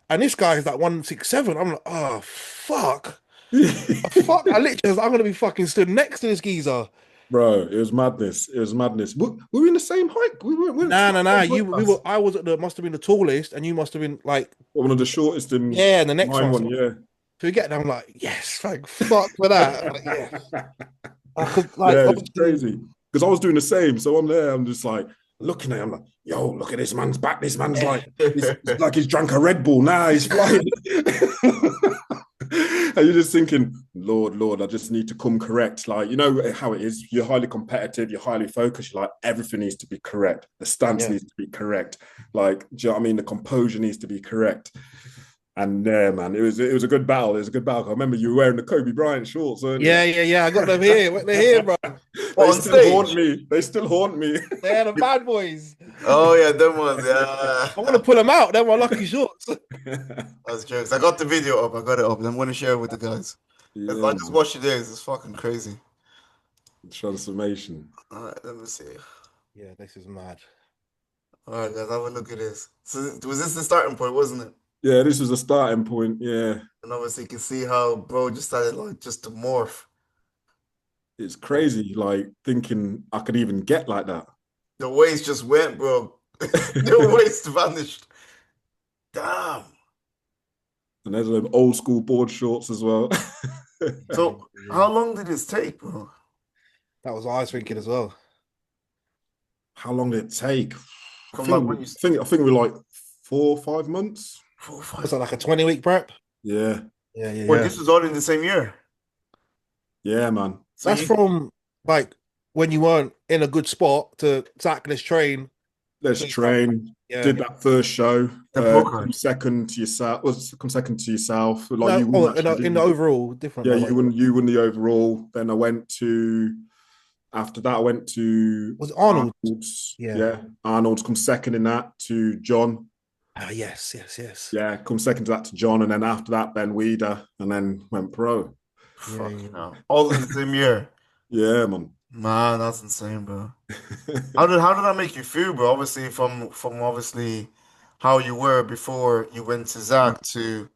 And this guy is like 167. I'm like, oh fuck. Fuck. I literally was like, I'm gonna be fucking stood next to this geezer. Bro, it was madness. It was madness. We were in the same height. We weren't Nah, nah, nah. class. I was at the must have been the tallest, and you must have been like, One of the shortest in yeah, and the next mine one. one, So yeah. we get there, I'm like, yes, thank fuck for that. I'm like, yeah. Cause like Yeah, it's obviously, crazy. Because I was doing the same. So I'm there, I'm just like looking at him like, yo, look at this man's back. This man's yeah. like, it's like he's drank a Red Bull. Now he's flying. And you're just thinking, Lord, I just need to come correct. Like, you know how it is. You're highly competitive, you're highly focused, you're like, everything needs to be correct. The stance Yeah. needs to be correct. Like, do you know what I mean? The composure needs to be correct. And yeah, man, it was a good battle. It was a good battle. I remember you were wearing the Kobe Bryant shorts, weren't you? Yeah. I got them here. They're here, bro. What, They on still haunt stage? me. They still haunt me. They're the bad boys. Oh yeah, them ones. I want to Yeah. pull them out. They're my lucky shorts. That's jokes. I got the video up. I got it up. And I'm going to share it with the guys. Yeah, I just man. watched it there. It's fucking crazy. Transformation. All right, let me see. Yeah, this is mad. All right, guys, have a look at this. So was this the starting point, wasn't it? Yeah, this was a starting point. Yeah, And obviously you can see how bro just started like just to morph. it's crazy. Like thinking I could even get like that. The waist just went, bro. The waist vanished. Damn. And there's them old school board shorts as well. So how long did this take, bro? That was what I was thinking as well. How long did it take? I From like think, when you I think we're like 4 or 5 months. 4, Was 5. that like a 20-week prep? Yeah, Wait, this was all in the same year. yeah, man. So That's you from like when you weren't in a good spot to Zach, let's train. Let's So you train. yeah. Did that first show. the pro Come card. second to yourself. Come second to yourself. Like No, you wouldn't actually in do. the overall, different Yeah, though. you Like, won the overall. Then I went to after that I went to was it Arnold? Arnold's. Yeah. Yeah. Arnold's come second in that to John. Ah, yes. Yeah, come second to that to John. And then after that, Ben Weeder, and then went pro. Fucking hell. All in the same year. Yeah, man. Man, that's insane, bro. How did that make you feel, bro? Obviously from obviously how you were before you went to Zach to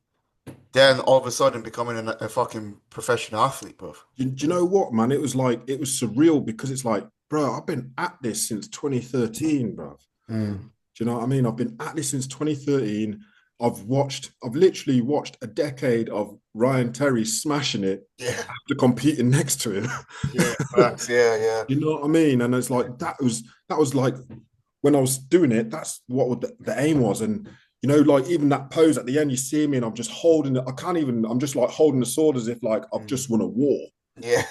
then all of a sudden becoming a fucking professional athlete, bro. Do you know what, man? It was like it was surreal because it's like, bro, I've been at this since 2013, bro. Mm. Do you know what I mean? I've been at this since 2013. I've literally watched a decade of Ryan Terry smashing it Yeah, after competing next to him. yeah, facts, yeah. You know what I mean? And it's like that was like when I was doing it, that's what the aim was. And you know, like even that pose at the end, you see me and I'm just holding it. I'm just like holding the sword as if like I've just won a war. Yeah,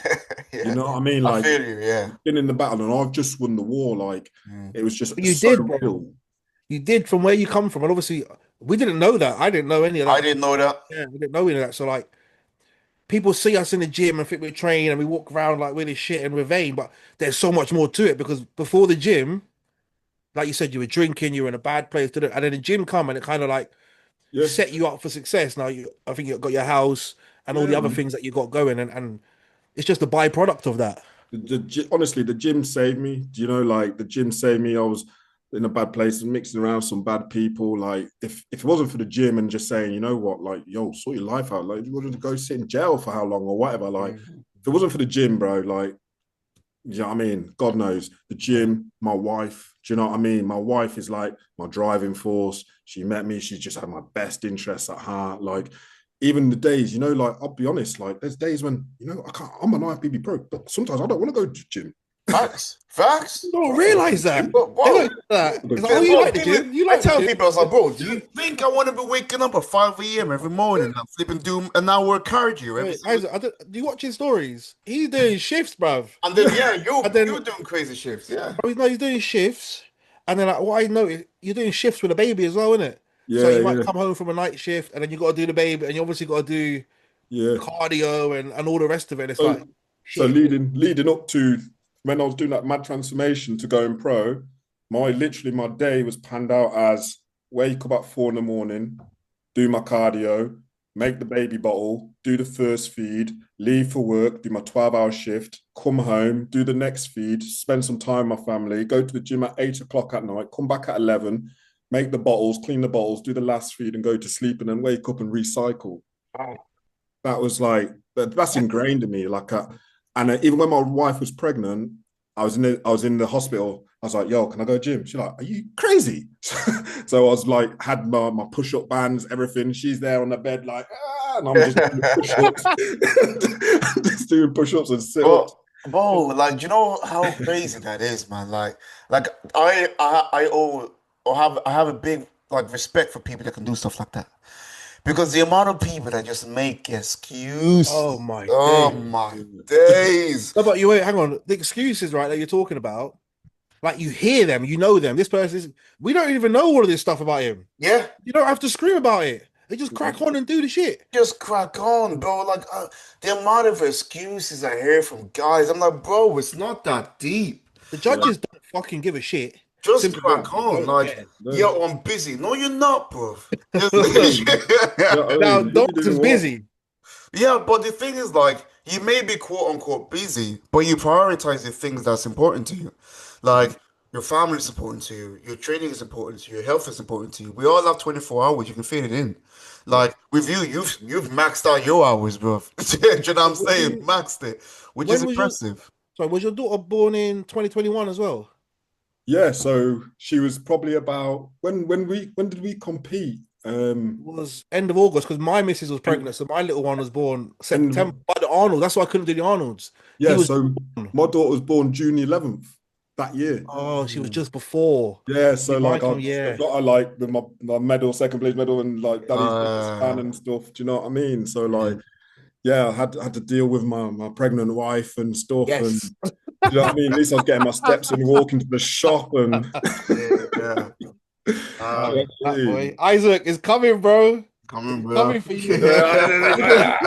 You yeah. know what I mean? I Like feel you, yeah. been in the battle and I've just won the war. Like Mm. it was just But you so did, bro. real. You did from where you come from, and obviously we didn't know that. I didn't know any of I that. didn't know that. Yeah, we didn't know any of that. So like, people see us in the gym and think we train and we walk around like we're this shit and we're vain, but there's so much more to it because before the gym, like you said, you were drinking, you were in a bad place, and then the gym come and it kind of like Yeah, set you up for success. Now I think you got your house and all yeah, the other man. things that you got going, and it's just a byproduct of that. Honestly, the gym saved me. Do you know, like the gym saved me? I was in a bad place and mixing around some bad people. Like if it wasn't for the gym and just saying, you know what, like yo, sort your life out. Like you wanted to go sit in jail for how long or whatever. Like if it wasn't for the gym, bro, like you know what I mean? God knows. The gym, my wife, do you know what I mean? My wife is like my driving force. She met me. She just had my best interests at heart. Like even the days, you know, like I'll be honest, like there's days when, you know, I'm an IFBB pro, but sometimes I don't want to go to the gym. Facts. Facts. You don't realize that. But They bro, don't do that. It's like, oh, Bro, you like the gym? You I like the tell gym? people, I was like, bro, do you think I want to be waking up at 5 a.m. every morning and flipping do an hour cardio every Wait, single Isaac, do you watch his stories? He's doing shifts, bruv. and then yeah, And you're then doing crazy shifts, yeah. oh, no, he's doing shifts. And then like, what I noticed, you're doing shifts with a baby as well, isn't it? So yeah, you might yeah, come home from a night shift and then you got to do the baby and you obviously got to do yeah. cardio and all the rest of it. It's like, So, so shit. leading up to when I was doing that mad transformation to going pro, my day was panned out as wake up at 4 in the morning, do my cardio, make the baby bottle, do the first feed, leave for work, do my 12-hour shift, come home, do the next feed, spend some time with my family, go to the gym at 8 o'clock at night, come back at 11, make the bottles, clean the bottles, do the last feed, and go to sleep, and then wake up and recycle. That was like that's ingrained in me. And even when my wife was pregnant, I was in the hospital. I was like, "Yo, can I go to the gym?" She's like, "Are you crazy?" So I was like, had my push up bands, everything. She's there on the bed, like, and I'm just doing push ups, just doing push ups and sit ups. Bro, like, do you know how crazy that is, man? Like I have a big like respect for people that can do stuff like that. Because the amount of people that just make Oh excuses. my Oh day. my days. No, but you wait, hang on. The excuses, right, that you're talking about, like you hear them, you know them. This person is, we don't even know all of this stuff about him. Yeah, You don't have to scream about it. They just crack on and do the shit. just crack on, bro. Like the amount of excuses I hear from guys, I'm like, bro, it's not that deep. The Yeah, judges don't fucking give a shit. Just Simply put, crack they on. don't Like, care. no. yo, I'm busy. No, you're not, bro. Yeah, I Now, mean, busy doctor's doing what? busy. Yeah, but the thing is, like, you may be quote unquote busy, but you prioritize the things that's important to you. Like, your family is important to you, your training is important to you, your health is important to you. We all have 24 hours, you can fit it in. Yeah. Like, with you, you've maxed out your hours, bro. Do you know what I'm Was saying? you, Maxed it, which is when was your impressive. sorry, was your daughter born in 2021 as well? Yeah, so she was probably about when did we compete? It was end of August because my missus was And pregnant, so my little one was born September. and By the Arnold, that's why I couldn't do the Arnold's. He yeah, was so born. my daughter was born June 11th that year. Oh, she was just before. Yeah, so You like might come, I've yeah. got her like my medal, second place medal, and like daddy's biggest fan Uh, and stuff. Do you know what I mean? So yeah. like, yeah, I had to deal with my pregnant wife and stuff, and Yes. do you know what I mean? At least I was getting my steps and walking to the shop, and Yeah. do you know what I That boy. mean? Isaac is coming, bro. Come on, bro. Coming for you. Yeah.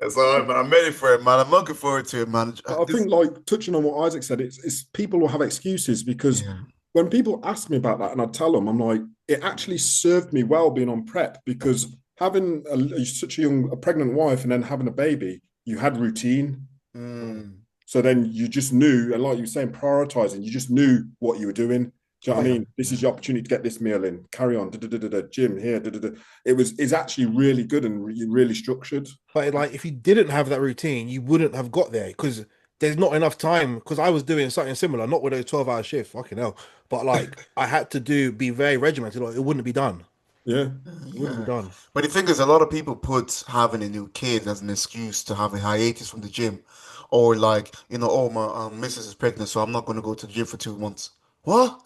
It's all right, man. I'm ready for it, man. I'm looking forward to it, man. But I think, like touching on what Isaac said, it's people will have excuses because Yeah. when people ask me about that and I tell them, I'm like, it actually served me well being on prep because having such a pregnant wife and then having a baby, you had routine. Mm. So then you just knew, and like you were saying, prioritizing, you just knew what you were doing. Do you know Oh, what I yeah. mean? This is your opportunity to get this meal in. Carry on. Gym here. It's actually really good and really structured. But like, if you didn't have that routine, you wouldn't have got there because there's not enough time. Because I was doing something similar, not with a 12-hour shift, fucking hell. But like, I had to be very regimented, or it wouldn't be done. Yeah. It wouldn't be Yeah. done. But the thing is, a lot of people put having a new kid as an excuse to have a hiatus from the gym. Or like, oh, my missus is pregnant, so I'm not going to go to the gym for 2 months. What?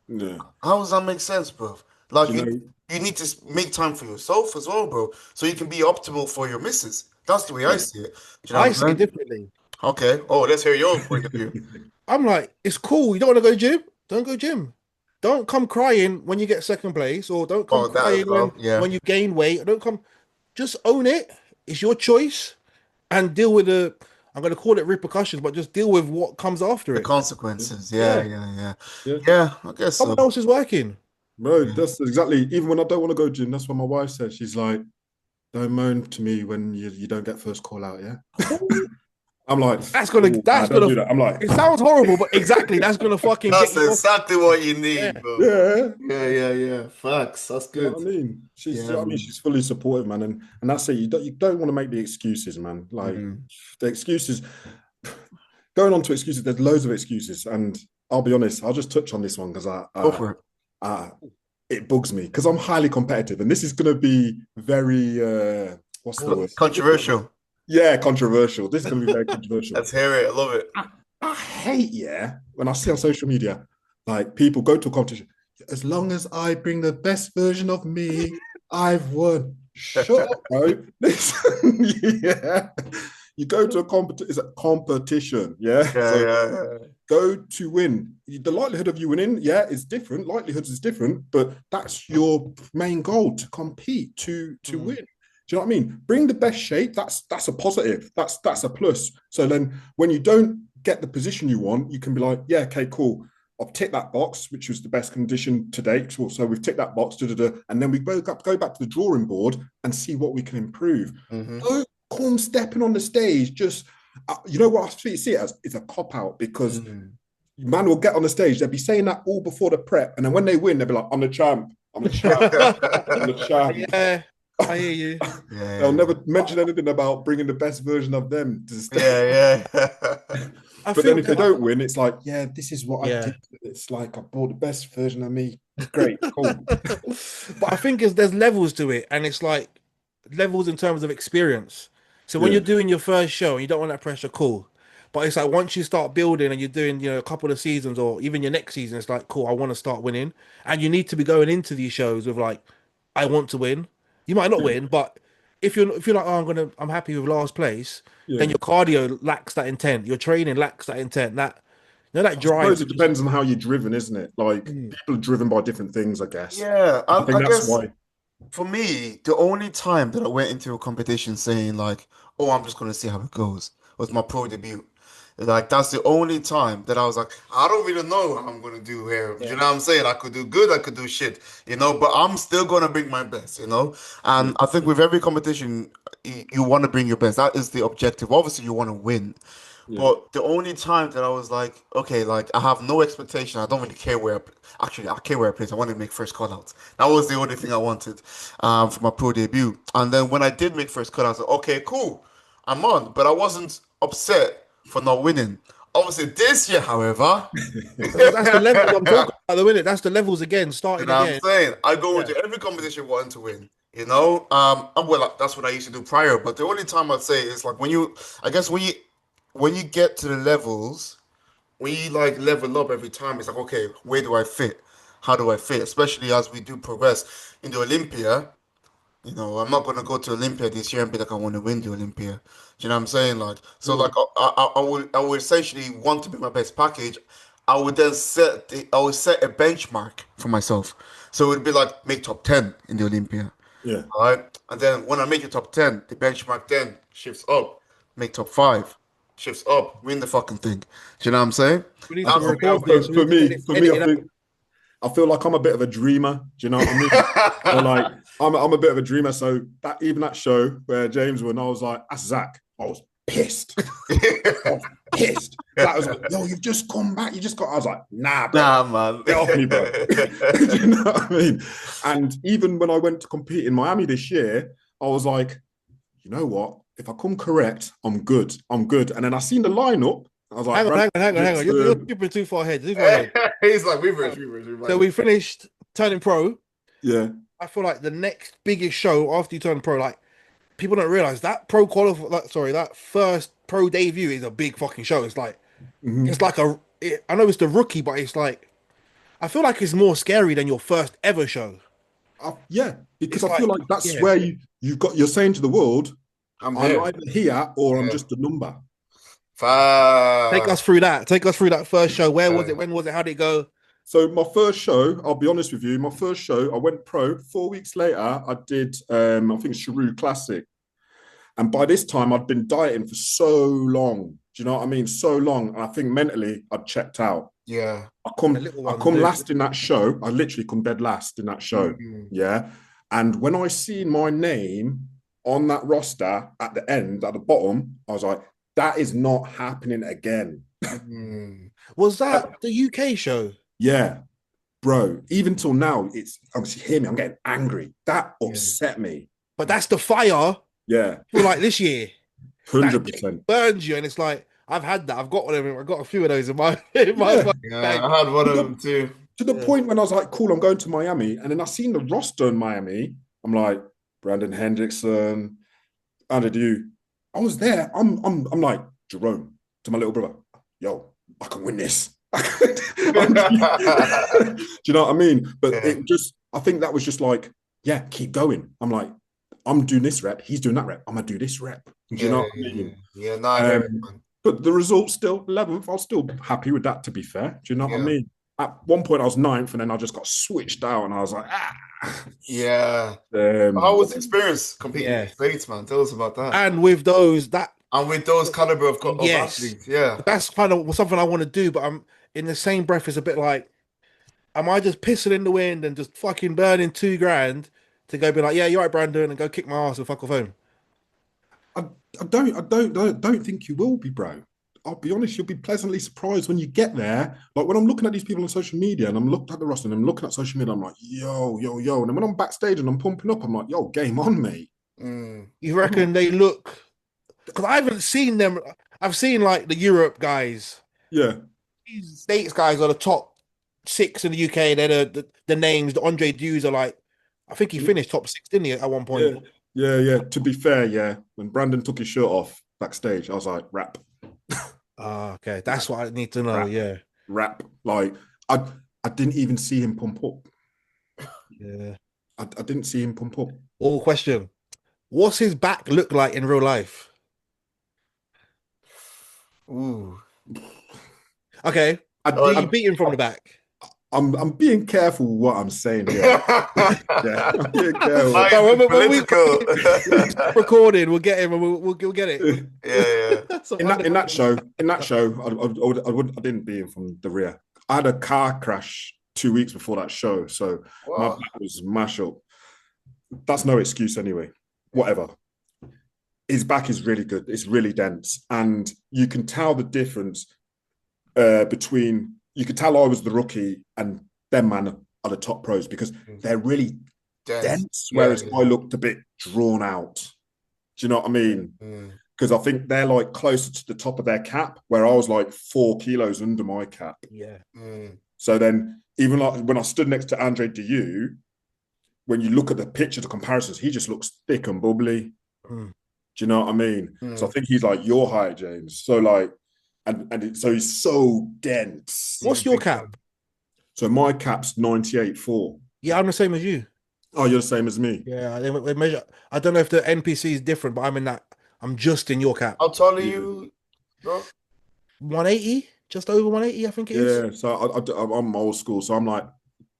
Yeah. How does that make sense, bro? Like Do you know? you need to make time for yourself as well, bro, so you can be optimal for your missus. That's the way I Yeah. see it. Do you know I what see it I'm saying? differently. Okay. Oh, let's hear your point of view. I'm like, it's cool. You don't want to go gym? Don't go gym. Don't come crying when you get second place, or don't come Oh, that as crying well. Yeah. when you gain weight. Don't come. Just own it. It's your choice, and deal with the. I'm going to call it repercussions, but just deal with what comes after The it. consequences. Yeah, Yeah, yeah, yeah. Yeah. Yeah, I guess someone so. else is working. Bro, Yeah. that's exactly, even when I don't want to go gym, that's what my wife says. She's like, don't moan to me when you don't get first call out, yeah? I'm like, That's gonna. oh, That's nah, don't gonna. do that. I'm like, It sounds horrible, but exactly, that's gonna fucking get That's you off. exactly what you Yeah, need, bro. yeah. Yeah, yeah, yeah. Facts. That's You know good. what I mean? She's, Yeah, I mean, man. she's fully supportive, man, and that's it. You don't want to make the excuses, man. Like Mhm. the excuses, going on to excuses. There's loads of excuses, and I'll be honest. I'll just touch on this one because Go for it. I it bugs me because I'm highly competitive, and this is going to be very what's the word? Controversial. Yeah, controversial. This is going to be very controversial. Let's hear it. I love it. I hate, when I see on social media, like people go to a competition. As long as I bring the best version of me, I've won. Shut up, bro. Listen, yeah. You go to a competition, it's a competition, yeah. Yeah, So yeah. go to win. The likelihood of you winning, is different. Likelihoods is different, but that's your main goal, to compete, to win. Do you know what I mean? Bring the best shape. That's a positive. That's a plus. So then when you don't get the position you want, you can be like, yeah, okay, cool. I've ticked that box, which was the best condition to date. So we've ticked that box, and then we go back to the drawing board and see what we can improve. Don't come stepping on the stage. Just, you know what I see it as? It's a cop out, because man will get on the stage. They'll be saying that all before the prep, and then when they win, they'll be like, I'm the champ. I'm the champ. I'm the champ. Yeah. I hear you. Yeah. They'll never mention anything about bringing the best version of them to the stage. Yeah. But then if they don't win, it's like, this is what I did. It's like I brought the best version of me. Great, cool. But I think there's levels to it, and it's like levels in terms of experience. So when you're doing your first show and you don't want that pressure, cool. But it's like once you start building and you're doing, a couple of seasons or even your next season, it's like, cool, I want to start winning. And you need to be going into these shows with like, I want to win. You might not win, but if you're like, oh, I'm happy with last place, then your cardio lacks that intent. Your training lacks that intent. That that drive. I suppose it depends on how you're driven, isn't it? Like people are driven by different things, I guess. Yeah, I think that's guess why. for me, the only time that I went into a competition saying like, "Oh, I'm just gonna see how it goes," was my pro debut. Like that's the only time that I was like, I don't really know what I'm gonna do here. You know what I'm saying? I could do good, I could do shit, but I'm still gonna bring my best. And I think with every competition, you want to bring your best. That is the objective. Obviously, you want to win. But the only time that I was like, okay, like I have no expectation. I don't really care where. Actually, I care where I place. I want to make first cutouts. That was the only thing I wanted, for my pro debut. And then when I did make first cutouts, I was like, okay, cool, I'm on. But I wasn't upset for not winning. Obviously, this year, however, that's the level I'm talking about. The winning. That's the levels again. Starting again. I'm saying I go into every competition wanting to win. And well, that's what I used to do prior. But the only time I'd say is like I guess when you get to the levels, when you like level up every time, it's like, okay, where do I fit? How do I fit? Especially as we do progress in the Olympia. I'm not going to go to Olympia this year and be like, I want to win the Olympia. Do you know what I'm saying? Like, so like, I would essentially want to be my best package. I would then set a benchmark for myself. So it would be like make top 10 in the Olympia. Yeah. All right. And then when I make the top 10, the benchmark then shifts up, make top 5, shifts up, win the fucking thing. Do you know what I'm saying? For me, I feel like I'm a bit of a dreamer. Do you know what I mean? So like, I'm a bit of a dreamer. So that show where James won, I was like, that's Zach. I was pissed. That was like, yo, you've just come back. You just got. I was like, nah, bro. Nah, man. Get off me, bro. Do you know what I mean? And even when I went to compete in Miami this year, I was like, you know what? If I come correct, I'm good. And then I seen the lineup. I was like, hang on. You're skipping too far ahead. He's like, reverse. So we finished turning pro. Yeah. I feel like the next biggest show after you turn pro, like people don't realize that that first pro debut is a big fucking show. It's like, it's like I know it's the rookie, but it's like, I feel like it's more scary than your first ever show. Because I feel like that's where you're saying to the world, I'm either here or I'm just a number. Take us through that. Take us through that first show. Where was it? When was it? How did it go? So my first show, I'll be honest with you, I went pro. 4 weeks later, I did, I think, Sharu Classic. And by this time, I'd been dieting for so long. Do you know what I mean? So long. And I think mentally, I'd checked out. Yeah. I come last in that show. I literally come dead last in that show. Yeah. And when I seen my name on that roster at the end, at the bottom, I was like, that is not happening again. Was that the UK show? Yeah, bro. Even till now, obviously, hear me, I'm getting angry. That upset me. But that's the fire. Yeah. For like this year. 100%. Burns you, and it's like, I've had that. I've got one of them. I've got a few of those in my I had one of them too. To the point when I was like, cool, I'm going to Miami. And then I seen the roster in Miami. I'm like, Brandon Hendricks, Andy, do you? I was there. I'm like, Jerome, to my little brother, yo, I can win this. Do you know what I mean? But it just, I think that was just like, yeah, keep going. I'm like, I'm doing this rep. He's doing that rep. I'm going to do this rep. Do you know what I mean? Yeah, no, I hear it, man. But the results still 11th. I was still happy with that, to be fair. Do you know what I mean? At one point, I was 9th, and then I just got switched out, and I was like, Yeah. How was the experience competing in the States, man? Tell us about that. And with those, caliber of athletes, that's kind of something I want to do, but I'm in the same breath. It's a bit like, am I just pissing in the wind and just fucking burning $2,000 to go be like, yeah, you're right, Brandon, and go kick my ass and fuck off home? I don't think you will be, bro. I'll be honest, you'll be pleasantly surprised when you get there. Like when I'm looking at these people on social media and I'm looking at the roster and I'm looking at social media, I'm like, yo. And then when I'm backstage and I'm pumping up, I'm like, yo, game on, mate. You reckon they look? Because I haven't seen them. I've seen like the Europe guys. Yeah. These States guys are the top 6 in the UK. They're the names. The Andre Dews are like, I think he finished top 6, didn't he, at one point? Yeah. To be fair, yeah. When Brandon took his shirt off backstage, I was like, rap. Okay. That's what I need to know. Rap. Like, I didn't even see him pump up. Yeah. I didn't see him pump up. All question. What's his back look like in real life? Ooh. Okay. Do you beat him from the back? I'm being careful what I'm saying here. I'm being careful. When we recording, we'll get him and we'll get it. Yeah. in that show, I didn't beat him from the rear. I had a car crash 2 weeks before that show, so my back was mash up. That's no excuse anyway. Whatever. His back is really good. It's really dense, and you can tell the difference between. You could tell I was the rookie and them man are the top pros because they're really dense, whereas I looked a bit drawn out. Do you know what I mean? Because I think they're like closer to the top of their cap, where I was like 4 kilos under my cap. Yeah. So then, even like when I stood next to Andre Dieu, when you look at the picture, the comparisons, he just looks thick and bubbly. Do you know what I mean? So I think he's like your height, James. So like, so he's so dense. What's your cap? So my cap's 98.4. Yeah, I'm the same as you. Oh, you're the same as me. Yeah, they measure. I don't know if the NPC is different, but I'm in that. I'm just in your cap. How tall are you, bro? 180, just over 180, I think it is. Yeah, so I'm old school, so I'm like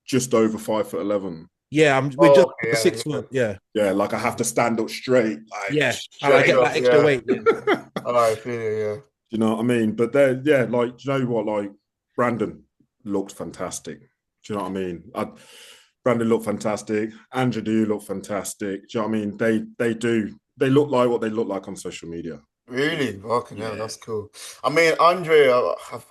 just over 5'11". Yeah, we're just 6 foot. Yeah, like I have to stand up straight. Like, and I get that extra weight. I feel it, you know what I mean? But like, do you know what? Like, Brandon looked fantastic. Do you know what I mean? Brandon looked fantastic. Andrew do look fantastic. Do you know what I mean? They look like what they look like on social media. Really? Okay, yeah, that's cool. I mean, Andre,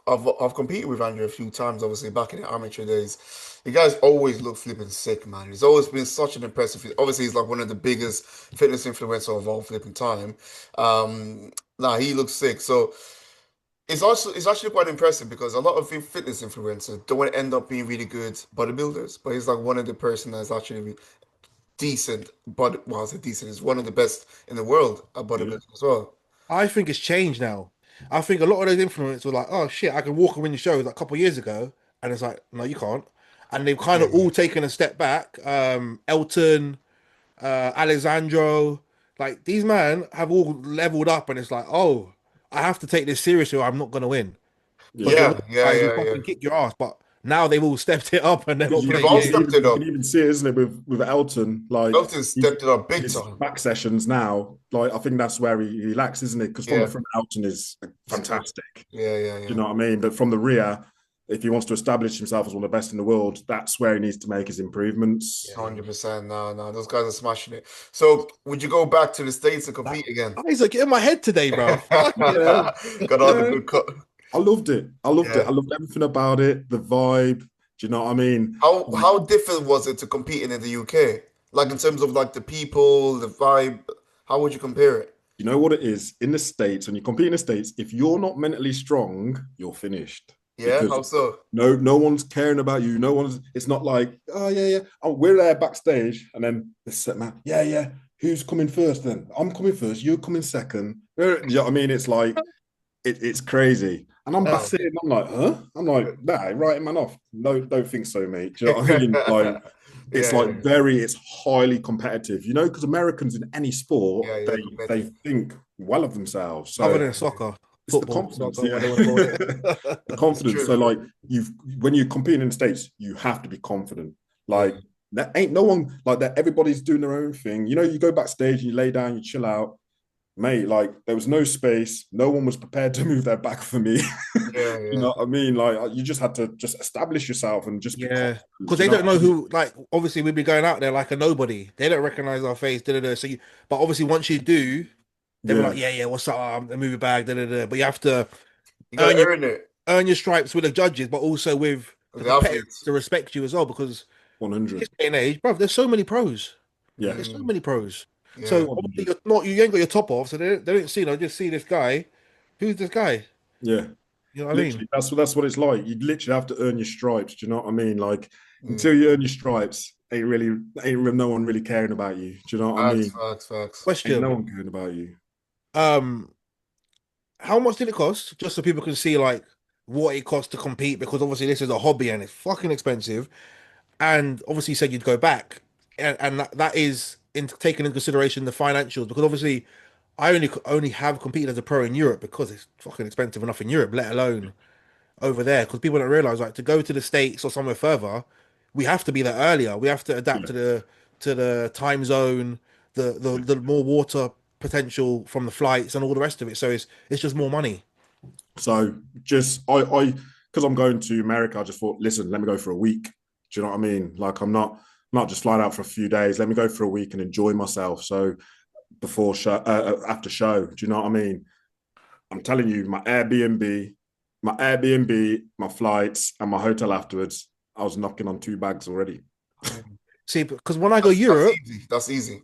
I've competed with Andre a few times, obviously, back in the amateur days. The guy's always looked flipping sick, man. He's always been such an impressive. Obviously, he's like one of the biggest fitness influencers of all flipping time. He looks sick. So it's actually quite impressive because a lot of fitness influencers don't end up being really good bodybuilders, but he's like one of the person that's actually decent. But well, I say decent. He's one of the best in the world at bodybuilding as well. I think it's changed now. I think a lot of those influencers were like, oh shit, I can walk and win the shows like a couple of years ago. And it's like, no, you can't. And they've kind of all taken a step back. Elton, Alexandro, like these men have all leveled up and it's like, oh, I have to take this seriously or I'm not going to win. Fucking kick your ass. But now they've all stepped it up and they're not playing. You can even see it, isn't it, with Elton? Like Elton stepped it up big time. Back sessions now, like I think that's where he lacks, isn't it? Because from the front, Elton is fantastic. Yeah. You know what I mean? But from the rear, if he wants to establish himself as one of the best in the world, that's where he needs to make his improvements. 100%. No, those guys are smashing it. So, would you go back to the States and compete again? He's like, get in my head today, bro. Got all the good cut. I loved it. I loved everything about it. The vibe. Do you know what I mean? How different was it to competing in the UK? Like in terms of like the people, the vibe. How would you compare it? You know what it is in the States. When you compete in the States, if you're not mentally strong, you're finished. Yeah, because how so? no one's caring about you. No one's. It's not like, oh yeah, yeah. Oh, we're there backstage, and then the set man, yeah, yeah. Who's coming first? Then I'm coming first. You're coming second. You know what I mean? It's like it's crazy. And I'm Oh. sitting. I'm like, huh? I'm like, nah, writing man off. No, don't think so, mate. Do you know what I mean? Like, it's Yeah, like it's highly competitive. You know, because Americans in any sport, yeah, yeah, they competitive. think well of themselves. Other So than soccer, it's the football, confidence, soccer, yeah. what they want to call The it. It's confidence. true. So like when you're competing in the States, you have to be confident. Yeah. Like there ain't no one like that. Everybody's doing their own thing. You know, you go backstage, you lay down, you chill out. Mate, like there was no space. No one was prepared to move their back for me. Yeah, You yeah. know what I mean? Like you just had to just establish yourself and just be Yeah, confident. because Do you they know don't what I know mean? who. Like, obviously, we'd be going out there like a nobody. They don't recognize our face. Da, da, da. So, but obviously, once you do, they'll be Yeah. like, yeah, yeah, what's up? Move your bag. Da, da, da. But you have to You gotta earn your earn it. earn your stripes with the judges, but also with the The competitors athletes. to respect you as well. Because in 100. this day and age, bro, there's so many pros. Yeah. There's so Mm, many pros. yeah. So obviously, 100. you're not. You ain't got your top off. So they don't see. They just see this guy. Who's this guy? Yeah. You know what I mean? Literally, that's what it's like. You literally have to earn your stripes. Do you know what I mean? Like Mm. until you earn your stripes, no one really caring about you. Do you know what I Facts, mean? facts, facts. Ain't no Question. one caring about you. Um, how much did it cost? Just so people can see like what it costs to compete, because obviously this is a hobby and it's fucking expensive. And obviously you said you'd go back, and that is in taking into consideration the financials, because obviously I only have competed as a pro in Europe because it's fucking expensive enough in Europe, let alone over there. Because people don't realize, like, to go to the States or somewhere further, we have to be there earlier. We have to adapt Yeah. to the time zone, the more water potential from the flights and all the rest of it. So it's just more money. So just I because I'm going to America, I just thought, listen, let me go for a week. Do you know what I mean? Like I'm not just flying out for a few days. Let me go for a week and enjoy myself. So before show, after show, do you know what I mean? I'm telling you, my flights, and my hotel afterwards, I was knocking on 2 bags already. See, because when I go That's Europe, easy. That's easy.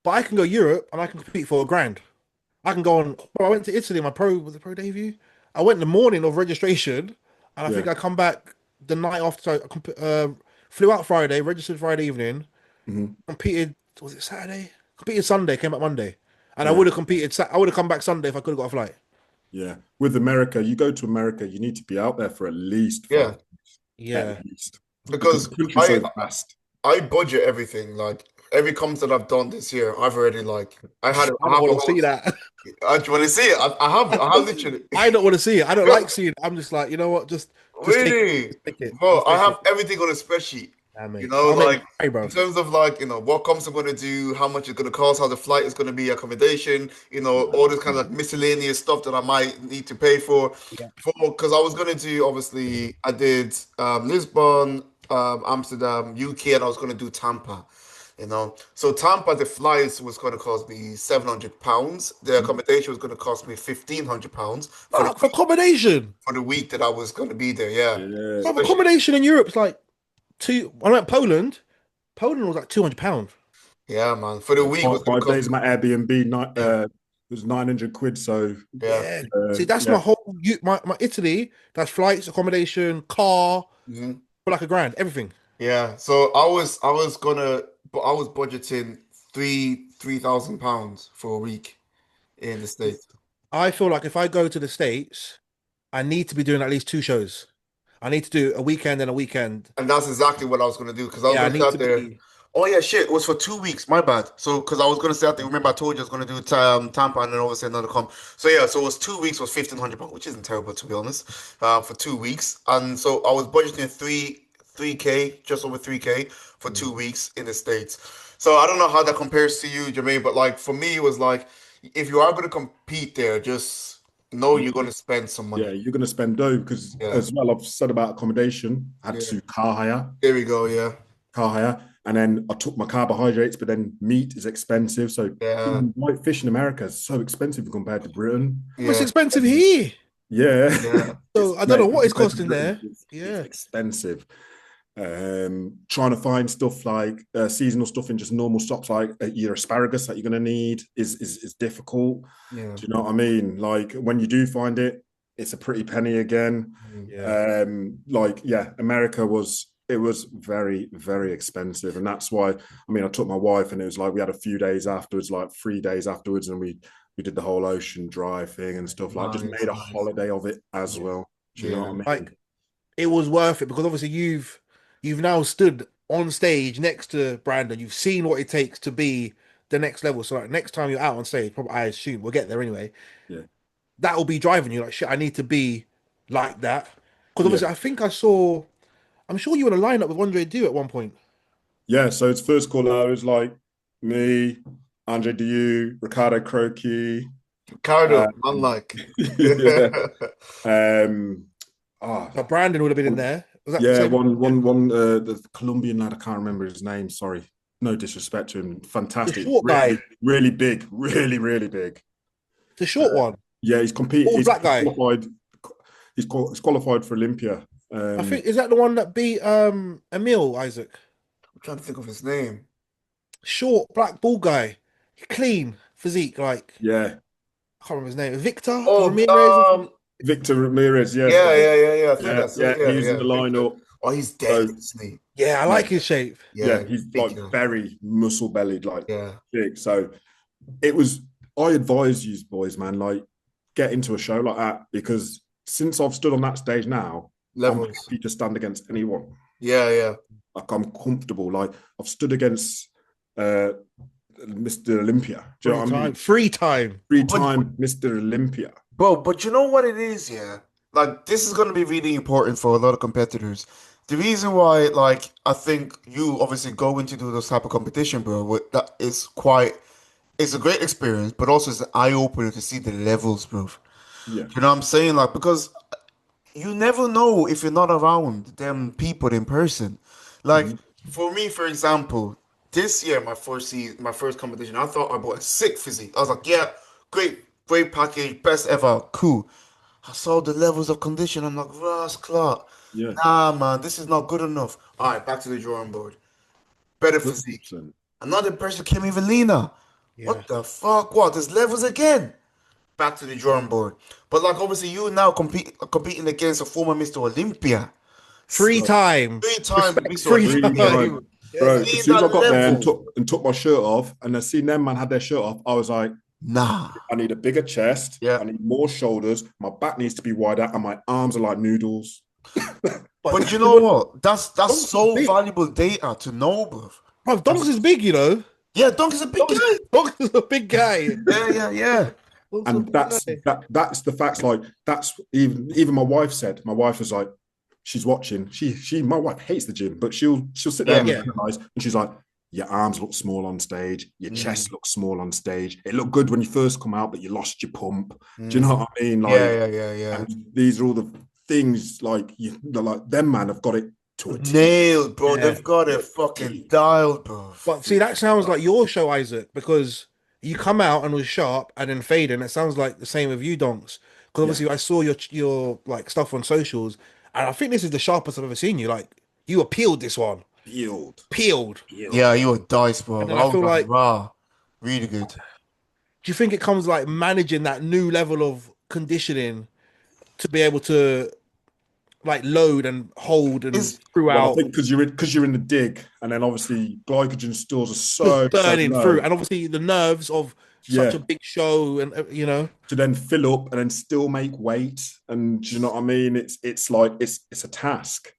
but I can go Europe and I can compete for a grand. I can go on. Bro, I went to Italy. My pro was the pro debut. I went the morning of registration, and I Yeah. think I come back the night after. So flew out Friday, registered Friday evening, Mm-hmm. competed. Was it Saturday? Competed Sunday. Came back Monday, and I Yeah. would have competed. I would have come back Sunday if I could have got a flight. Yeah. With America, you go to America, you need to be out there for at least Yeah, 5 days, Yeah, at least, because because the country's I so vast. I budget everything. Like every comp that I've done this year, I've already like I I don't have a want to whole. see that. I want to see it. I have literally. I don't want to see it. I don't like seeing it. I'm just like, you know what? Just take it. Really, Just take it. bro, Just I take have it. everything on a spreadsheet. Yeah, You mate. know, I'll make like you cry, in bro. terms of like, what comps I'm gonna do, how much it's gonna cost, how the flight is gonna be, accommodation, all this kind of like miscellaneous stuff that I might need to pay for. Yeah. Because I was gonna do, obviously, I did Lisbon, Amsterdam, UK, and I was gonna do Tampa. So Tampa, the flights was gonna cost me £700. The accommodation was gonna cost me £1,500 Fuck, for accommodation. for the week that I was gonna be there. Yeah, Yeah. Bro, especially. accommodation in Europe's like two. I went Poland. Poland was like £200. Yeah, man. For the week was gonna Five cost days me. of my Airbnb night Yeah, was 900 quid. So yeah. Yeah. See, that's my yeah, whole my Italy. That's flights, accommodation, car Hmm. for like a grand, everything. Yeah. So I was gonna, but I was budgeting £3,000 for a week in the States. I feel like if I go to the States, I need to be doing at least two shows. I need to do a weekend and a weekend. And that's exactly what I was gonna do because I was Yeah, I gonna need start to there. be. Oh yeah, shit. It was for 2 weeks. My bad. So because I was gonna start there. Remember, I told you I was gonna do Tampa and then obviously another comp. So yeah, so it was 2 weeks was £1,500, which isn't terrible to be honest. For 2 weeks, and so I was budgeting three K, just over 3K for 2 weeks in the States. So I don't know how that compares to you, Jermaine, but like for me, it was like if you are gonna compete there, just know you're gonna spend some yeah, money. you're gonna spend dough because Yeah, as well. I've said about accommodation. I had yeah. to car hire, There we go. Yeah, car hire, and then I took my carbohydrates. But then meat is expensive, so yeah, even white fish in America is so expensive compared to Britain. It's yeah, expensive here. Yeah, yeah. So I don't mate, know what it's compared to costing Britain, there. it's Yeah. expensive. Trying to find stuff like seasonal stuff in just normal shops, like your asparagus that you're going to need, is difficult. Yeah. Do you know what I mean? Like when you do find it, it's a pretty penny again. Yeah. Like, yeah, America was very, very expensive. And that's why, I mean, I took my wife and it was like we had a few days afterwards, like 3 days afterwards, and we did the whole ocean drive thing and stuff, like just Nice, made a nice. holiday of it as Yeah. well. Do you know Yeah. what I mean? Like it was worth it because obviously you've now stood on stage next to Brandon. You've seen what it takes to be the next level. So like next time you're out on stage, probably I assume we'll get there anyway. Yeah. That will be driving you like shit. I need to be like that because Yeah. obviously I think I saw. I'm sure you were in a lineup with Andre Dew at one point. Yeah. So it's first call out, it was like me, Andre Diu, Ricardo Croci. Ricardo, unlike. Yeah. Um, ah, But Brandon would have been in there. Was that the yeah, same? one the Colombian lad, I can't remember his name, sorry. No disrespect to him. The Fantastic. short guy, Really big, really, really big. the short one, Yeah, old he's black guy. qualified, he's qualified for Olympia. I think is that the one that beat Emil Isaac? I'm trying to think of his name. Short black bald guy, clean physique. Like Yeah. I can't remember his name. Victor Ramirez. Oh, Victor Ramirez, yeah. yeah. I think Yeah, that's yeah, it. Yeah, he's in yeah. the Victor. lineup. Oh, he's dead, So, isn't he? Yeah, I yeah, like his shape. yeah, Yeah, he's big, like very muscle bellied, like yeah. big. So it was, I advise you boys, man, like get into a show like that because since I've stood on that stage now, I'm Levels. happy to stand against anyone. Yeah, yeah. Like I'm comfortable. Like I've stood against Mr. Olympia. Do you know what I mean? Free time. 3-time Mr. Olympia. Bro, but you know what it is, yeah? Like, this is going to be really important for a lot of competitors. The reason why, like, I think you obviously go into do those type of competition, bro, that is quite, it's a great experience, but also it's an eye-opener to see the levels, bro. Yeah. You know what I'm saying? Like, because you never know if you're not around them people in person. Like, for me, for example, this year, my first competition, I thought I bought a sick physique. I was like, yeah, great package, best ever, cool. I saw the levels of condition. I'm like, Ross Clark, Yeah. nah, man, this is not good enough. All right, back to the drawing board. Better physique. 100%. Another person came even leaner. Yeah. What the fuck? What? There's levels again. Back to the drawing board. But like, obviously, you now competing against a former Mr. Olympia. Free time. 3 times Respect Mr. free Three Olympia. time. time. Bro, Seeing as soon as I that got there level. and took my shirt off and I seen them man had their shirt off, I was like, Nah. I need a bigger chest. Yeah. I need more shoulders. My back needs to be wider, and my arms are like noodles. But you know what? That's Donks is so big. valuable data to know, bro. Bro, Donks is big, you know. Yeah, Dunk is a big guy. Donks is a big guy. Yeah. Donks is a And big that's guy. that's the facts. Like that's even my wife said. My wife was like, she's watching. My wife hates the gym, but she'll sit there and Yeah. analyze, and she's like, your arms look small on stage, your Mm. chest looks small on stage. It looked good when you first come out, but you lost your pump. Do you know what I mean? Like, Yeah. and these are all the things like like them man have got it to a T. Nailed, bro. Yeah. They've got it fucking dialed, bro. But see, that sounds like your show, Isaac, because you come out and was sharp and then fade, and it sounds like the same with you, Donks. Because obviously, I saw your like stuff on socials, and I think this is the sharpest I've ever seen you. Like you appealed this one, peeled. Yeah, you a dice, bro. And then I feel like- raw. Really good. Do you think it comes like managing that new level of conditioning to be able to like load and hold and Is- Well, I throughout think because you're in the dig, and then obviously glycogen stores are so burning low. through, and obviously the nerves of such Yeah. a big show, and you know, To then fill up and then still make weight, and do you know what I mean? It's like it's a task,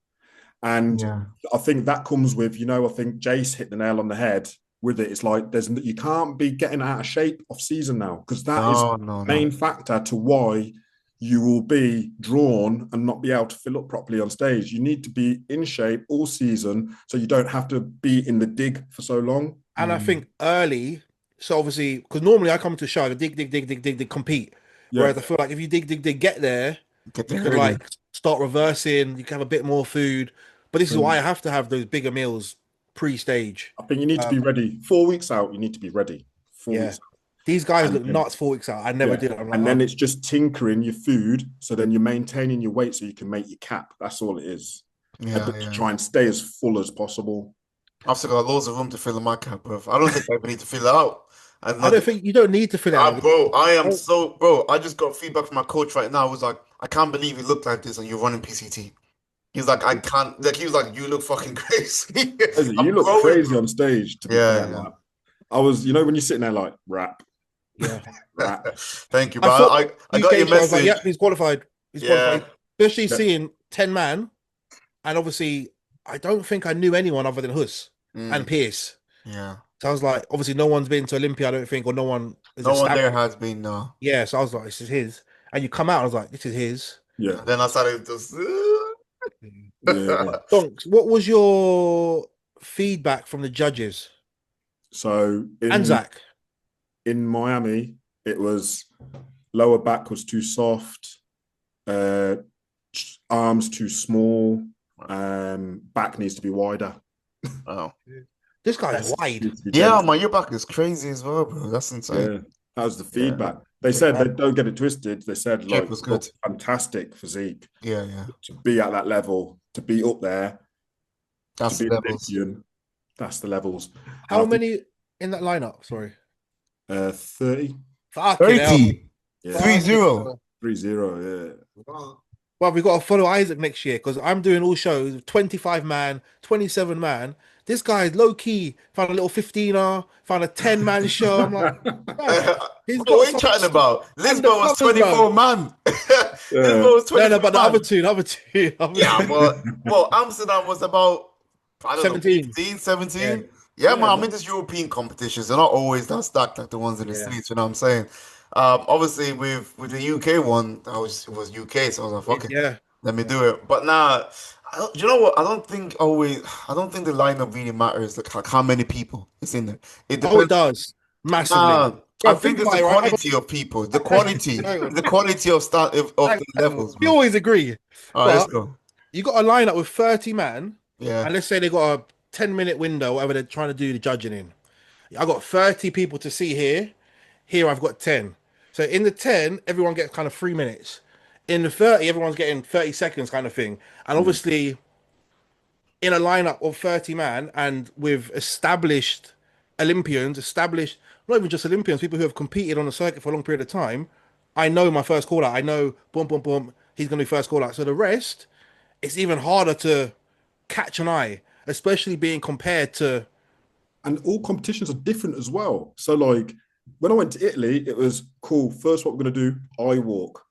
and Yeah. I think that comes with I think Jace hit the nail on the head with it. It's like you can't be getting out of shape off season now because that is No. the main factor to why you will be drawn and not be able to fill up properly on stage. You need to be in shape all season so you don't have to be in the dig for so long. and I think early. So obviously, because normally I come to a show, I dig, compete. Yeah. Whereas I feel like if you dig, get there, Get you there can early. like start reversing. You can have a bit more food. But this is why I have to have those bigger meals pre-stage. I think you need to be ready. 4 weeks out, you need to be ready. 4 Yeah. weeks out. These guys And look then- nuts 4 weeks out. I never Yeah. did it. I'm like, And then it's just tinkering your food, so then you're maintaining your weight so you can make your cap. That's all it is. But to try and stay as full as possible. I've still got loads of room to fill in my cap, bro. I don't think I even need to fill it out. I don't think you don't need to fill it out. Bro, I am so, bro. I just got feedback from my coach right now. It was like, I can't believe you look like this and you're running PCT. He's like, I can't. Like he was like, you look fucking crazy. You I'm look growing, crazy bro. on stage, to be Yeah, fair. yeah. Like, I was, you know, when you're sitting there like, rap, Yeah. rap. Thank you, I bro. thought I got UK your show, I was like, message. yep, he's qualified. He's Yeah. qualified. Especially Yeah. seeing 10 man. And obviously, I don't think I knew anyone other than Hus and Mm, Pierce. yeah. So I was like, obviously, no one's been to Olympia, I don't think, or no one is No one there established. has been, no. Yeah, so I was like, this is his. And you come out, I was like, this is his. Yeah. And then I started just. Yeah. Donks, what was your feedback from the judges So and Zach? in Miami, it was lower back was too soft, uh, arms too small, back needs to be wider. Oh. This guy's wide. Yeah, man, your back is crazy as well, bro. That's insane. Yeah, that was the feedback. They said they don't get it twisted. They said Shape like was good. fantastic physique. Yeah, yeah. To be at that level, to be up there, That's to be the an levels. Olympian, that's the levels. How many in that lineup? Sorry. 30. Fucking hell. 30. Yeah. 3-0. 3-0, yeah. Well, we've got to follow Isaac next year because I'm doing all shows 25 man, 27 man. This guy's low key found a little 15er, found a 10 man show. I'm like, he's Bro, what are you chatting about? Lisbon was 24 man. Lisbon was 24 no, but the man. other two. Yeah, but well, Amsterdam was about, I don't 17. know, 15, 17. Yeah. Yeah, man, I'm in these European competitions. They're not always that stacked like the ones in the States, you know what I'm saying? Obviously, with the UK one, it was UK, so I was like, fuck it, Yeah. let me do it. But nah, you know what? I don't think the lineup really matters, like how many people is in there. It Oh, depends. it does. Massively. Nah, Bro, I think it's the quality of people, the quality of the levels, We man. always agree. All right, let's But go. you got a lineup with 30 man, Yeah. and let's say they got a 10-minute window, whatever they're trying to do the judging in. I got 30 people to see here. Here I've got 10. So in the 10, everyone gets kind of 3 minutes. In the 30, everyone's getting 30 seconds kind of thing. And obviously, in a lineup of 30 man and with established Olympians, not even just Olympians, people who have competed on the circuit for a long period of time, I know my first call out. I know, boom, boom, boom, he's going to be first call out. So the rest, it's even harder to catch an eye, especially being compared to. And all competitions are different as well. So like when I went to Italy, it was cool. First, what we're going to do, eye walk.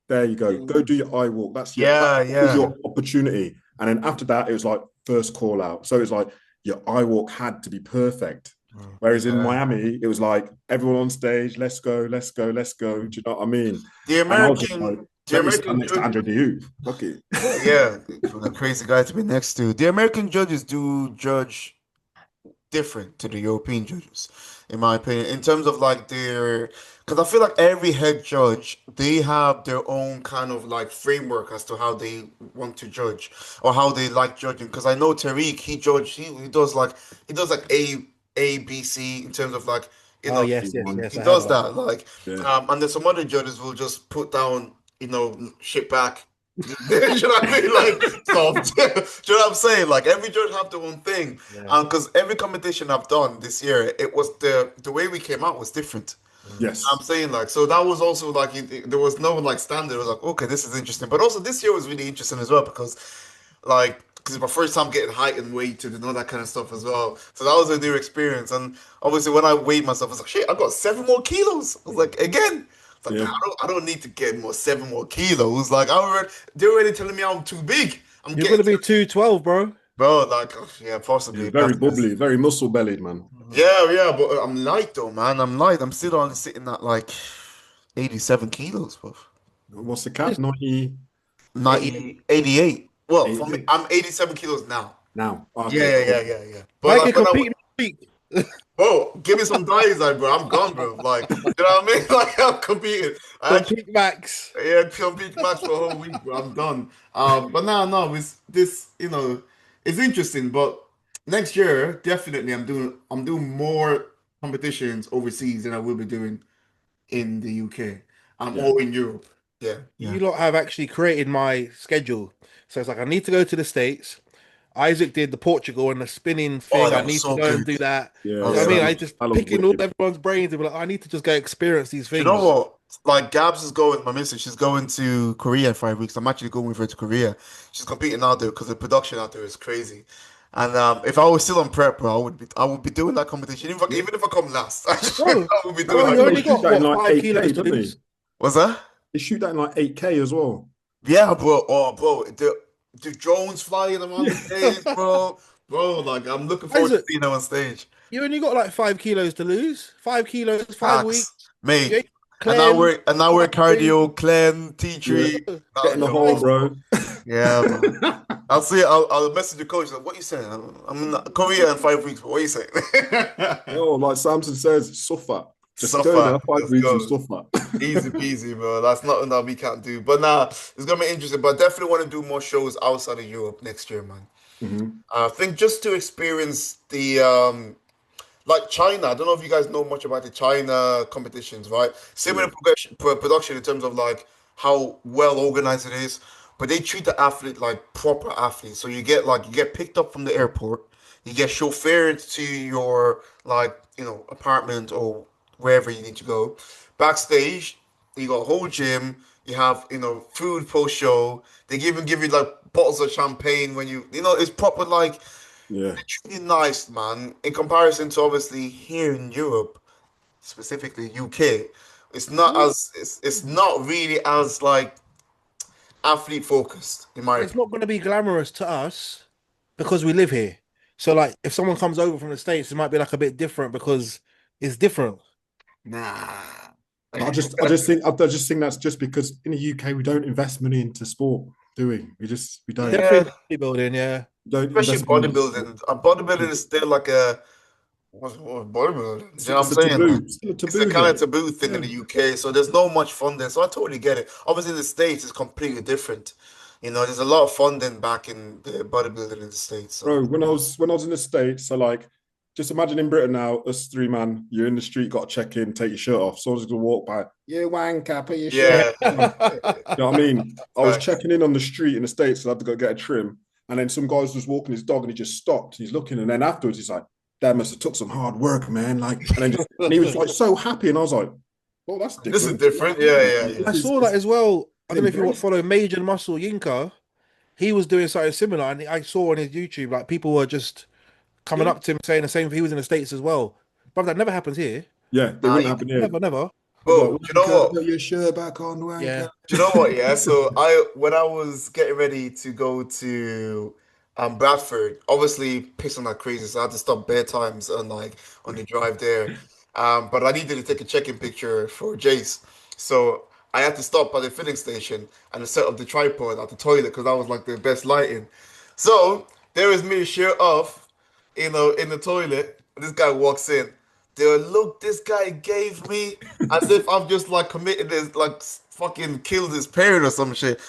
There you go. Go do your eye walk. That's your opportunity. And then after that, it was like first call out. So it's like your eye walk had to be perfect. Whereas in Miami, it was like everyone on stage, let's go, let's go, let's go. Do you know what I mean? The American next to Andre Diouf. Fuck it. Yeah, a crazy guy to be next to. The American judges do judge different to the European judges, in my opinion, in terms of like because I feel like every head judge, they have their own kind of like framework as to how they want to judge or how they like judging. Because I know Tariq, he does like A, B, C in terms of like, Yes, he does that. Like, and then some other judges will just put down, shit back. You know what I mean? Like soft. Do you know what I'm saying? Like every judge have their own thing. Because every competition I've done this year, it was the way we came out was different. Yes. I'm saying like, so that was also like, there was no like standard. It was like, okay, this is interesting. But also this year was really interesting as well because it's my first time getting height and weight and all that kind of stuff as well. So that was a new experience. And obviously when I weighed myself, I was like, shit, I got 7 more kilos. I was like, again. Like, I don't need to get 7 more kilos. Like they're already telling me I'm too big. You're gonna be 212, bro. Bro, like possibly. He's very bubbly, very muscle bellied, man. Yeah, but I'm light though, man. I'm light. I'm still only sitting at like 87 kilos, bro. What's the cap? 90... 88. Well, 88. for me, I'm 87 kilos now. Okay. Yeah. But like compete. Bro, give me some diazide, bro. I'm gone, bro. Like, you know what I mean? Like, I'm competing. Peak max. Yeah, compete max for a whole week, bro. I'm done. But no, it's this, it's interesting. But next year, definitely, I'm doing more competitions overseas than I will be doing in the UK. Or in Europe. Yeah. You lot have actually created my schedule. So it's like I need to go to the States. Isaac did the Portugal and the spinning thing. I need to go and do that. Yeah, I mean, I just picking all everyone's brains and be like, I need to just go experience these things. You know what? like Gabs is going, my missus, she's going to Korea in 5 weeks. I'm actually going with her to Korea. She's competing out there because the production out there is crazy. And if I was still on prep, bro, I would be doing that competition. Even if I come last, Bro, I would be doing bro, I that you think they only shoot got that in what like 5 kilos 8K, to don't they? lose. What's that? They shoot that in like 8K as well. Yeah, bro. Oh, bro. The drones flying around the stage, bro. Bro, like I'm looking forward to Isaac, seeing them on stage. you only got like 5 kilos to lose. 5 kilos, 5 weeks. Facts, You mate. ain't clean. And now we're Nothing. cardio, clean, tea Yeah. tree. Get in the hole, Yo, bro. yeah, man. I'll see. I'll message the coach. Like, what you saying? I'm in Korea in 5 weeks. But what you saying? Oh, like Samson says, suffer. Just go Suffer. there 5 weeks and Let's go. suffer. Easy peasy, bro. That's nothing that we can't do. But nah, it's gonna be interesting. But I definitely want to do more shows outside of Europe next year, man. Mhm. I think just to experience the like China. I don't know if you guys know much about the China competitions, right? Similar Yeah. production in terms of like how well organized it is, but they treat the athlete like proper athletes. So you get picked up from the airport, you get chauffeured to your like apartment or wherever you need to go. Backstage, you got a whole gym. You have food post show. They even give you like bottles of champagne when it's proper like Yeah. really nice, man. In comparison to obviously here in Europe, specifically UK, it's not really as like athlete focused, in my It's opinion. not going to be glamorous to us because we live here. So, like, if someone comes over from the States, it might be like a bit different because it's different. Nah. I just think that's just because in the UK we don't invest money into sport, do we? We don't Yeah, Definitely bodybuilding, yeah. especially invest money into sport. bodybuilding. Bodybuilding is still like what's bodybuilding? You know what I'm It's a saying? Like, taboo. It's still a it's a taboo kind here. of taboo thing in Yeah. the UK, so there's no much funding. So I totally get it. Obviously, in the States, it's completely different. There's a lot of funding back in the bodybuilding in the States. So Bro, when I was in the States, so like just imagine in Britain now, us three man, you're in the street, got to check in, take your shirt off. Someone's gonna walk by, you wanker, put your shirt yeah, on. You know what I mean? I was facts. checking in on the street in the States, so I had to go get a trim. And then some guy was just walking his dog and he just stopped. He's looking, and then afterwards he's like, that must have took some hard work, man. Like, and he was like so happy, and I was like, well, that's This is different. different. Yeah, yeah, I yeah. saw that as well. I don't know if you Embrace. follow Major Muscle Yinka. He was doing something similar, and I saw on his YouTube like people were just coming Yeah, up to him saying the same thing. He was in the States as well, but that never happens here. yeah, they Nah, wouldn't happen here. Never, never. They'd be like, bro. Do you know wanker, what? put your shirt back on, wanker. Yeah. Do you know what? Yeah. So when I was getting ready to go to Bradford, obviously pissing like crazy, so I had to stop bare times on like on the drive there. But I needed to take a check-in picture for Jace, so I had to stop by the filling station and set up the tripod at the toilet because that was like the best lighting. So there is me, shirt off, in the toilet. This guy walks in. The look this guy gave me, as if I've just like committed this, like fucking killed his parent or some shit.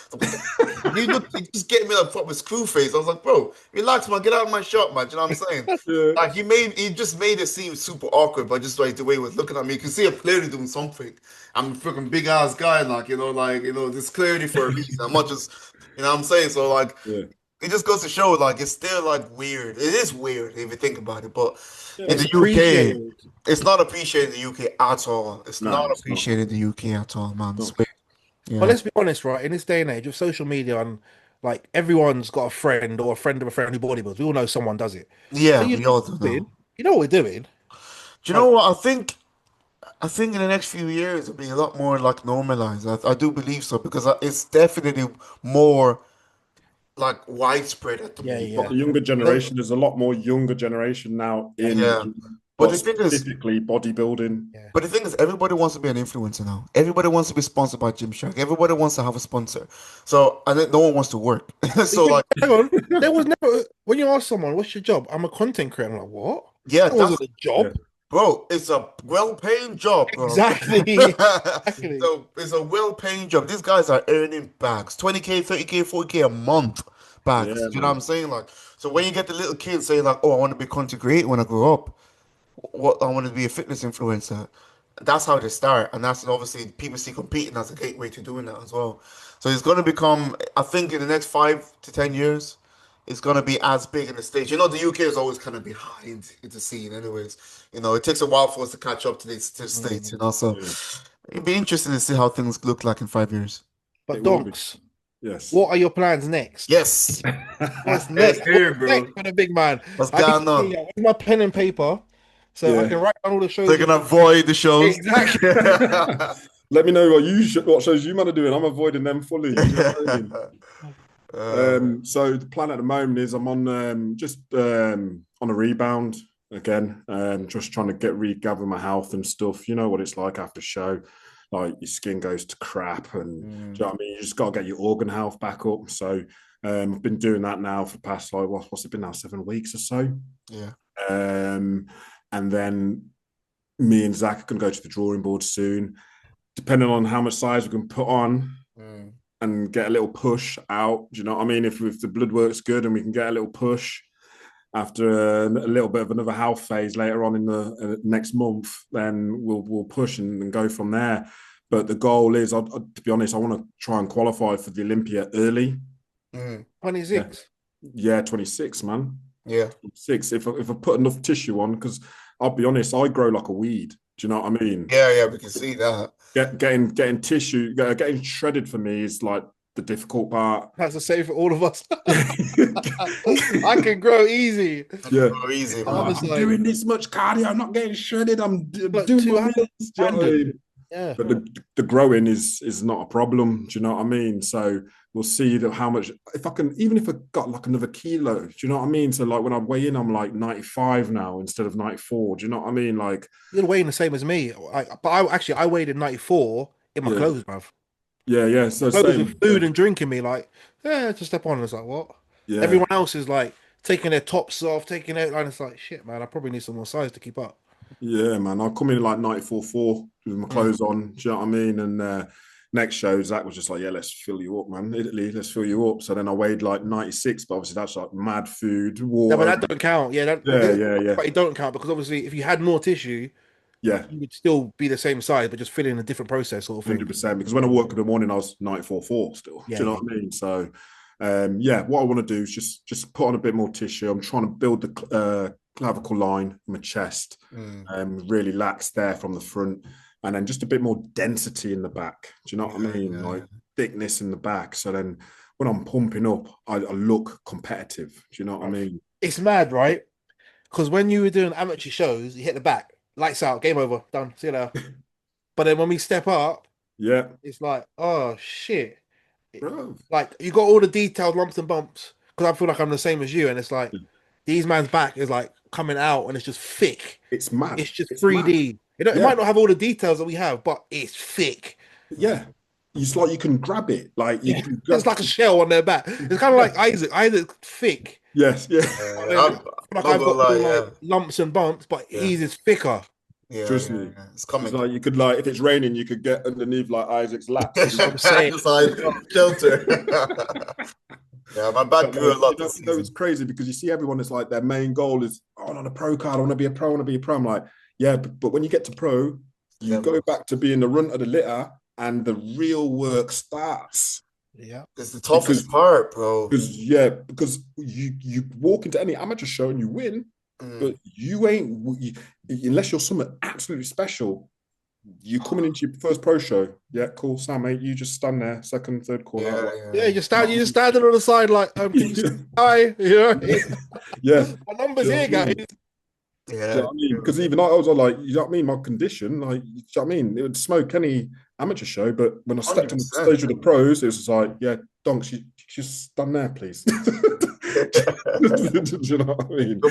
He just getting me like proper screw face. I was like, bro, relax, man, get out of my shop, man. Do you know what I'm saying? Yeah. Like he just made it seem super awkward by just like the way he was looking at me. You can see him clearly doing something. I'm a freaking big ass guy, this clearly for a reason. I'm not just, what I'm saying. So like, Yeah. it just goes to show, like, it's still like weird. It is weird if you think about it, but in It's the UK, appreciated. it's not appreciated in the UK at all. It's No, not it's not. appreciated in the UK at all, man. No. But Yeah. let's be honest, right? In this day and age of social media and like everyone's got a friend or a friend of a friend who bodybuilds. We all know someone does it. So Yeah, we all do know. you know what we're doing. Do you know Like, what? I think in the next few years it'll be a lot more like normalized. I do believe so because it's definitely more like widespread at the yeah, moment. yeah. The younger But, generation, there's a lot more younger generation now in, yeah, but but the thing is, specifically bodybuilding. Yeah. But the thing is, everybody wants to be an influencer now. Everybody wants to be sponsored by Gymshark. Everybody wants to have a sponsor. So, and then no one wants to work. So, like, Hang on. There was never when you ask someone, what's your job? I'm a content creator. I'm like, what? yeah, That wasn't a Yeah. job. bro, it's a well-paying job, bro. Exactly. Exactly. So it's a well-paying job. These guys are earning bags, 20K, 30K, 40K a month bags. Yeah, You know what man. I'm saying? Like, so when you get the little kids saying like, "Oh, I want to be content creator when I grow up," what I want to be a fitness influencer. That's how they start, and that's obviously people see competing as a gateway to doing that as well. So it's going to become, I think, in the next 5 to 10 years, it's going to be as big in the States. The UK is always kind of behind the scene, anyways. It takes a while for us to catch up to the States. Mm. So Yeah. It'd be interesting to see how things look like in 5 years. But It will be. Donks, Yes. what are your plans next? Yes. What's Yes, next? here, What's bro. next for the big man? What's I need going to see on? where's my pen and paper so I Yeah. can write down all the So shows. you can avoid the shows. Exactly. Let me know what shows you man are doing. I'm avoiding them fully. Do you know what I mean? So the plan at the moment is I'm on just on a rebound again, just trying to regather my health and stuff. You know what it's like after show, like your skin goes to crap, and do you know what I mean? You just got to get your organ health back up. So I've been doing that now for the past like what's it been now, 7 weeks or so. Yeah. And then me and Zach are going to go to the drawing board soon, depending on how much size we can put on. And get a little push out. Do you know what I mean? If the blood works good and we can get a little push after a little bit of another health phase later on in the next month, then we'll push and go from there. But the goal is, to be honest, I want to try and qualify for the Olympia early. 26. Yeah, 26, man. Yeah. 6. If I put enough tissue on, because I'll be honest, I grow like a weed. Do you know what I mean? Yeah, we can see that. Getting tissue, getting shredded for me is like the difficult part. That's the same for all of us. I can grow easy. Yeah, easy, man. I'm doing this much cardio. I'm not getting shredded. I'm doing two my meals. Do you know what I mean? Yeah. But the growing is not a problem. Do you know what I mean? So we'll see how much, if I can, even if I got like another kilo. Do you know what I mean? So like when I weigh in, I'm like 95 now instead of 94. Do you know what I mean? Like you're weighing the same as me. I weighed in 94 in my clothes, bruv. Yeah. So clothes same. with food and drinking me, like, to step on. And it's like, what? Yeah. Everyone else is like taking their tops off, taking it, and it's like, shit, man. I probably need some more size to keep up. Yeah, man. I come in like 94.4 with my clothes on. Do you know what I mean? And next show, Zach was just like, yeah, let's fill you up, man. Italy, let's fill you up. So then I weighed like 96, but obviously that's like mad food, water. Yeah, but that don't count. Yeah, yeah. But it don't count because obviously if you had more tissue, yeah, you would still be the same size, but just fill in a different process sort of thing. 100%. Because when I woke up in the morning, I was 94.4 still. Yeah, do you know what I mean? So what I want to do is just put on a bit more tissue. I'm trying to build the clavicle line in my chest, really lax there from the front, and then just a bit more density in the back. Do you know what I mean? Like thickness in the back. So then when I'm pumping up, I look competitive. Do you know what I mean? It's mad, right? Because when you were doing amateur shows, you hit the back, lights out, game over, done, see you later. But then when we step up, it's like, oh shit. Bro. Like you got all the detailed lumps and bumps because I feel like I'm the same as you, and it's like these man's back is like coming out and it's just thick. It's mad. It's just 3D. It might not have all the details that we have, but it's thick. Yeah. It's like you can grab it. Like you can grab it's like a shell on their back. It's kind of like Isaac. Isaac's thick. Yes, yeah. I've got lumps and bumps, but his is thicker. Yeah, trust me. It's coming. It's like you could if it's raining, you could get underneath like Isaac's lap. I'm saying shelter. Yeah, my back grew a lot. It's crazy because you see everyone is like their main goal is I want a pro card, I want to be a pro, I want to be a pro. I'm like, yeah, but when you get to pro, you go back to being the runt of the litter and the real work starts. Yeah, it's the toughest part, bro. Because you walk into any amateur show and you win, but you ain't unless you're someone absolutely special. You coming into your first pro show, yeah, cool, Sam, mate. You just stand there, second, third corner. You just standing on the side like, can you hi, yeah. My number's here, guys. Yeah, you know what I mean? Because even I was like, you know what I mean, my condition, like, you know what I mean, it would smoke any amateur show, but when I stepped on the stage with the pros, it was just like, yeah, Donks, you just stand there, please. Do you know what I mean? Go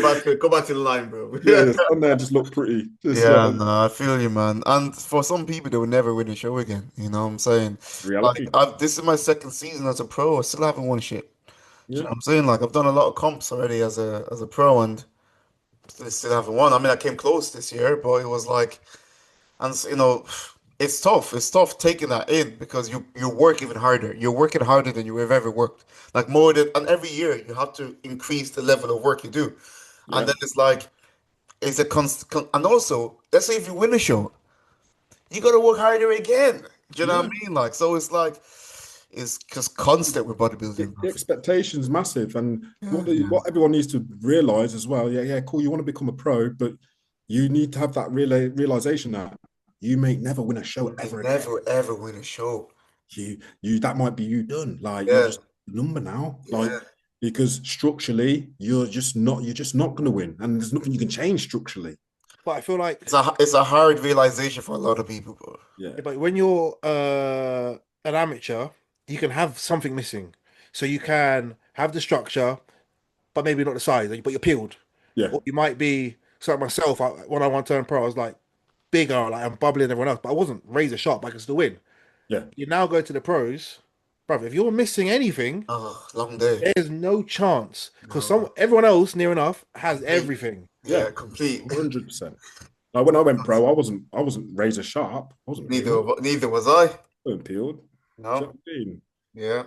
back to the line, bro. Yeah, stand there, just look pretty. I feel you, man. And for some people, they will never win a show again. You know what I'm saying? Reality. Like, this is my second season as a pro. I still haven't won shit. You know what I'm saying? Like, I've done a lot of comps already as a pro, and still haven't won. I mean, I came close this year, but it was like, and you know, it's tough. It's tough taking that in because you work even harder. You're working harder than you have ever worked. Like more than, and every year you have to increase the level of work you do. Yeah. And then it's like, it's a constant, and also, let's say if you win a show, you got to work harder again. Do you know what I mean? Like, so it's like, it's just constant with bodybuilding. The expectation's massive, and what everyone needs to realize as well. Yeah, cool. You want to become a pro, but you need to have that realization that you may never win a show You ever again. never ever win a show. You that might be you done. Like you're Yeah, just a number now. Like yeah. because structurally you're just not going to win, and there's nothing you can change structurally. But I feel like, It's a hard realization for a lot of people, bro. Yeah, yeah, but when you're an amateur, you can have something missing. So you can have the structure, but maybe not the size, but you're peeled. yeah, Or you might be, so like myself, when I want to turn pro, I was like bigger, like I'm bubbling everyone else, but I wasn't razor sharp, but I can still win. yeah. You now go to the pros, brother, if you're missing anything, Oh, long day. there's no chance. Because No, everyone else near enough has complete. everything. Yeah, Yeah, complete. 100%. Like when I went pro, I wasn't razor sharp. I wasn't peeled. Neither was I. I wasn't peeled. Do you know No. what I mean? Yeah.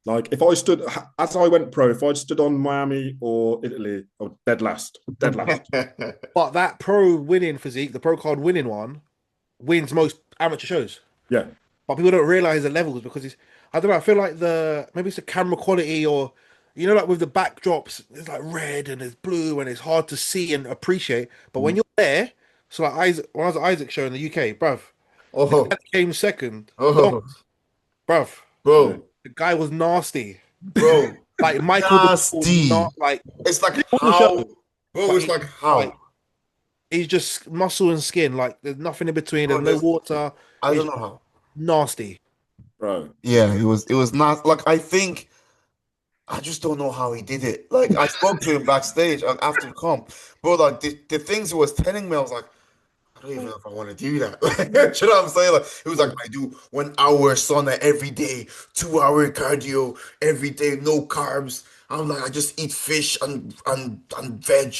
Like if I stood as I went pro, if I'd stood on Miami or Italy, I would dead last. Dead last. But that pro winning physique, the pro card winning one, wins most amateur shows. Yeah. But people don't realize the levels because I don't know, I feel like maybe it's the camera quality or, like with the backdrops, it's like red and it's blue and it's hard to see and appreciate. But when you're there, so like Isaac, when I was at Isaac's show in the UK, bruv, the guy Oh, that came second, oh, bruv, Yeah. bro, the guy was nasty. bro. Like Michael Nasty. not like It's like on the how, show, bro. but It's like how. like he's just muscle and skin. Like there's nothing in between. Bro, There's no water. I It's don't know how. nasty. Bro. Yeah, it was not like I think I just don't know how he did it. Like I spoke to him backstage after the comp, bro. Like the things he was telling me, I was like, I don't even know if I want to do that. Like, you know what I'm saying? Like he was like, I do 1 hour sauna every day, 2 hour cardio every day, no carbs. I'm like, I just eat fish and veg.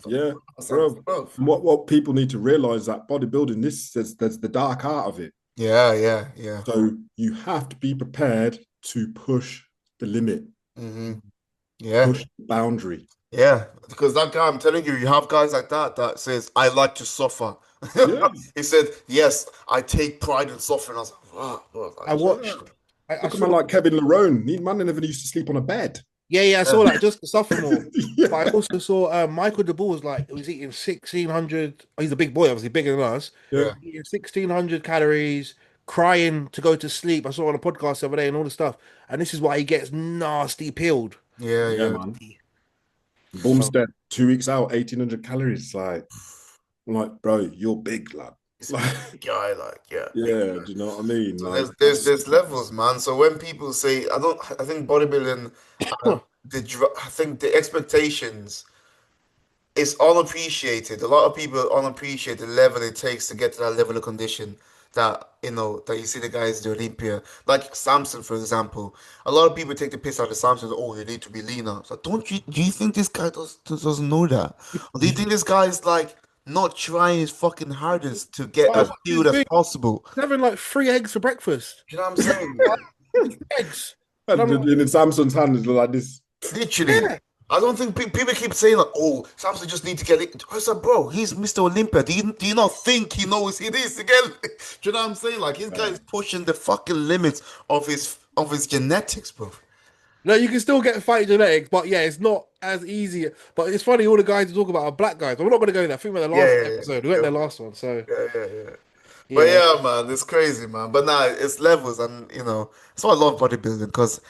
Yeah, I was like, bro. bro. What people need to realize that bodybuilding, there's the dark art of it. Yeah, yeah, yeah. So you have to be prepared to push the limit, Hmm. Yeah. push the boundary. Yeah, because that guy, I'm telling you, you have guys like that says, I like to suffer. Yeah, He said, yes, I take pride in suffering. I was like, wow. I was I like, yeah. watched. I Look at a man saw. like Kevin Larone. He man never used to sleep on a bed. Yeah, I saw that just the sophomore. But I Yeah, also saw Michael DeBull was like he was eating 1,600. He's a big boy, obviously bigger than us. yeah, yeah, Eating 1,600 calories, crying to go to sleep. I saw on a podcast the other day and all this stuff. And this is why he gets nasty peeled. yeah, yeah, yeah. man. So Bumstead, 2 weeks out, 1,800 calories. Like, I'm like, bro, you're big, lad. He's a Like, big guy, like, yeah. yeah, do you know what I mean? So Like, there's levels, man. So when people say, I think bodybuilding, I think the expectations is unappreciated. A lot of people unappreciate the level it takes to get to that level of condition that that you see the guys do Olympia. Like Samson, for example. A lot of people take the piss out of Samson. Oh, you need to be leaner. So do you think this guy doesn't know that? Or do you think this guy is like not trying his fucking hardest to get Wow, as he's built as big. possible? He's having like 3 eggs for breakfast. You know what I'm saying? Eggs. And I'm and like, in Samson's hand is like this. Literally. yeah. I don't think people keep saying like, "Oh, Samson just need to get it." I said, "Bro, he's Mr. Olympia. Do you not think he knows he needs to get it?" Do you know what I'm saying? Like, his guy is pushing the fucking limits of his genetics, bro. No, you can still get fight genetics, but yeah, it's not as easy. But it's funny, all the guys you talk about are black guys. But we're not going to go there. I think we're the Yeah, last yeah, episode. We went yeah, there last one, so yeah, yeah, yeah. But yeah. yeah, man, it's crazy, man. But nah, it's levels, and that's why I love bodybuilding because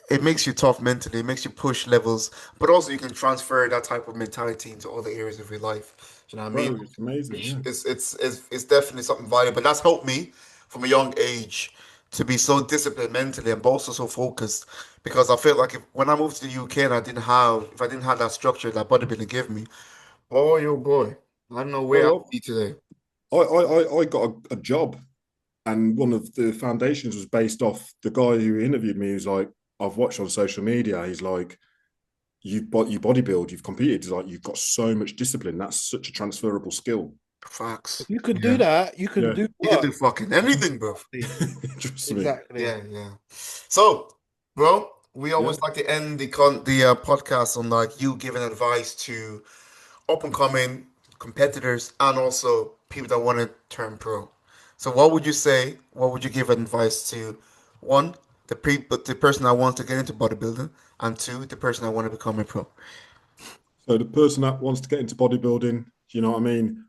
it makes you tough mentally, it makes you push levels, but also you can transfer that type of mentality into other areas of your life. Do you know what I Bro, mean? it's amazing. Yeah. It's definitely something valuable. That's helped me from a young age to be so disciplined mentally and also so focused because I felt like when I moved to the UK and if I didn't have that structure that bodybuilding gave me, oh, yo, boy, I don't know where I'd Bro, be today. I got a job, and one of the foundations was based off the guy who interviewed me. Who's like, I've watched on social media. He's like, you bodybuild, you've competed. He's like, you've got so much discipline. That's such a transferable skill. Facts. If you can do Yeah. that, you can Yeah, do You can work. do fucking anything, bro. trust me. Exactly. Yeah, yeah. So, bro, we Yeah. always like to end the podcast on like you giving advice to up and coming competitors and also people that want to turn pro. So, what would you say? What would you give advice to one, the person that wants to get into bodybuilding, and two, the person that want to become a pro? So the person that wants to get into bodybuilding, you know what I mean?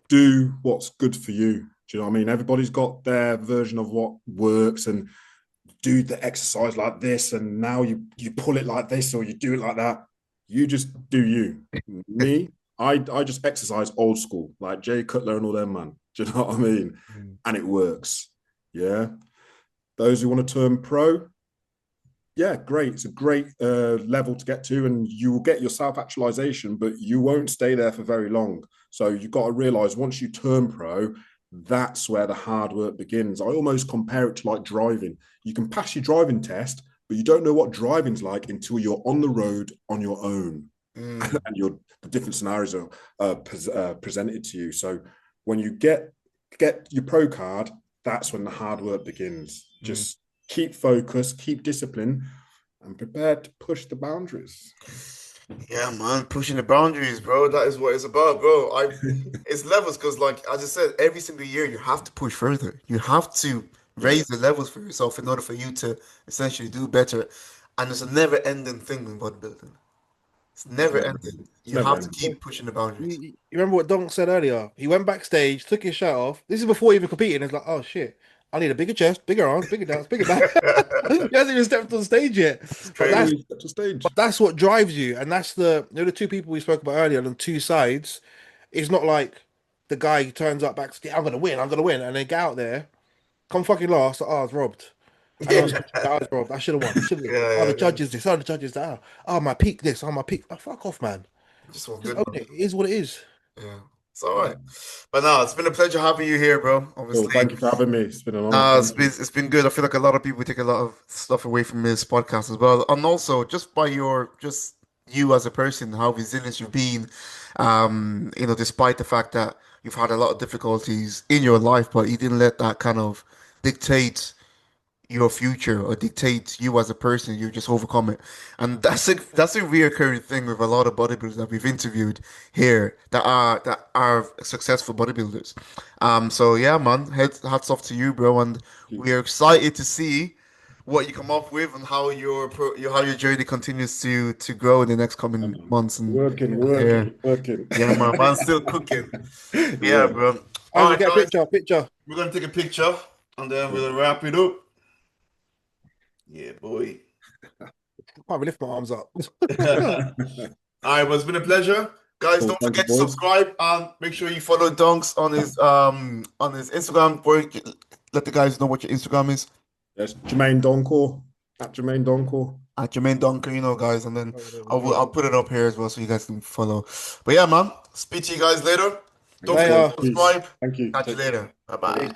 Do what's good for you. Do you know what I mean? Everybody's got their version of what works, and do the exercise like this, and now you pull it like this, or you do it like that. You just do you. Me, I just exercise old school, like Jay Cutler and all them, man. Do you know what I mean? And it works. Yeah. Those who want to turn pro, yeah, great. It's a great level to get to, and you will get your self-actualization, but you won't stay there for very long. So you've got to realize once you turn pro, that's where the hard work begins. I almost compare it to like driving. You can pass your driving test, but you don't know what driving's like until you're on the road on your own. And the different scenarios are presented to you. So when you get your pro card, that's when the hard work begins. Just keep focused, keep discipline, and prepared to push the boundaries. Yeah, man, pushing the boundaries, bro. That is what it's about, bro. It's levels because, like I just said, every single year you have to push further. You have to raise the levels for yourself in order for you to essentially do better. And it's a never-ending thing in bodybuilding. It's never ending. You never have to ending. keep pushing the boundaries. You remember what Donk said earlier? He went backstage, took his shirt off. This is before he even competed. It's like, oh shit, I need a bigger chest, bigger arms, bigger dance, bigger back. He hasn't even stepped on stage yet. But that's To stage. but that's what drives you, and that's the two people we spoke about earlier on two sides. It's not like the guy who turns up backstage, I'm gonna win, and then get out there, come fucking last. Oh, I was robbed. I know I was robbed. I should have won. I should have. Oh, the judges this. Oh, the judges that. Oh, my peak this. Oh, my peak. Oh, fuck off, man. Just want Just good, own man. it. It is what it is. Yeah, it's all right. But no, it's been a pleasure having you here, bro. Well, Obviously, thank you for having me. It's been an honor. it's been good. I feel like a lot of people take a lot of stuff away from this podcast as well, and also just by just you as a person, how resilient you've been. Despite the fact that you've had a lot of difficulties in your life, but you didn't let that kind of dictate your future or dictate you as a person. You just overcome it, and that's a reoccurring thing with a lot of bodybuilders that we've interviewed here that are successful bodybuilders. So yeah, man, hats off to you, bro, and we are excited to see what you come up with and how how your journey continues to grow in the next coming months. And Working. yeah, man, man's still cooking. Yeah, Yeah. bro. I All will right, get a guys, picture. we're gonna take a picture and then we'll wrap it up. Yeah, boy. I can't even lift my arms up. All right, well, it's been a pleasure. Guys, Cool. don't Thank you, forget to boys. subscribe and make sure you follow Dunks on his Instagram. Let the guys know what your Instagram is Yes, Jamaine Donkor at Jamaine Donkor. at Jamaine Donkor, guys, and then Oh, there we I'll go. I'll put it up here as well so you guys can follow. But yeah, man, speak to you guys later. Don't forget Later. to subscribe. Thank you. Catch you Take care. later. Bye bye.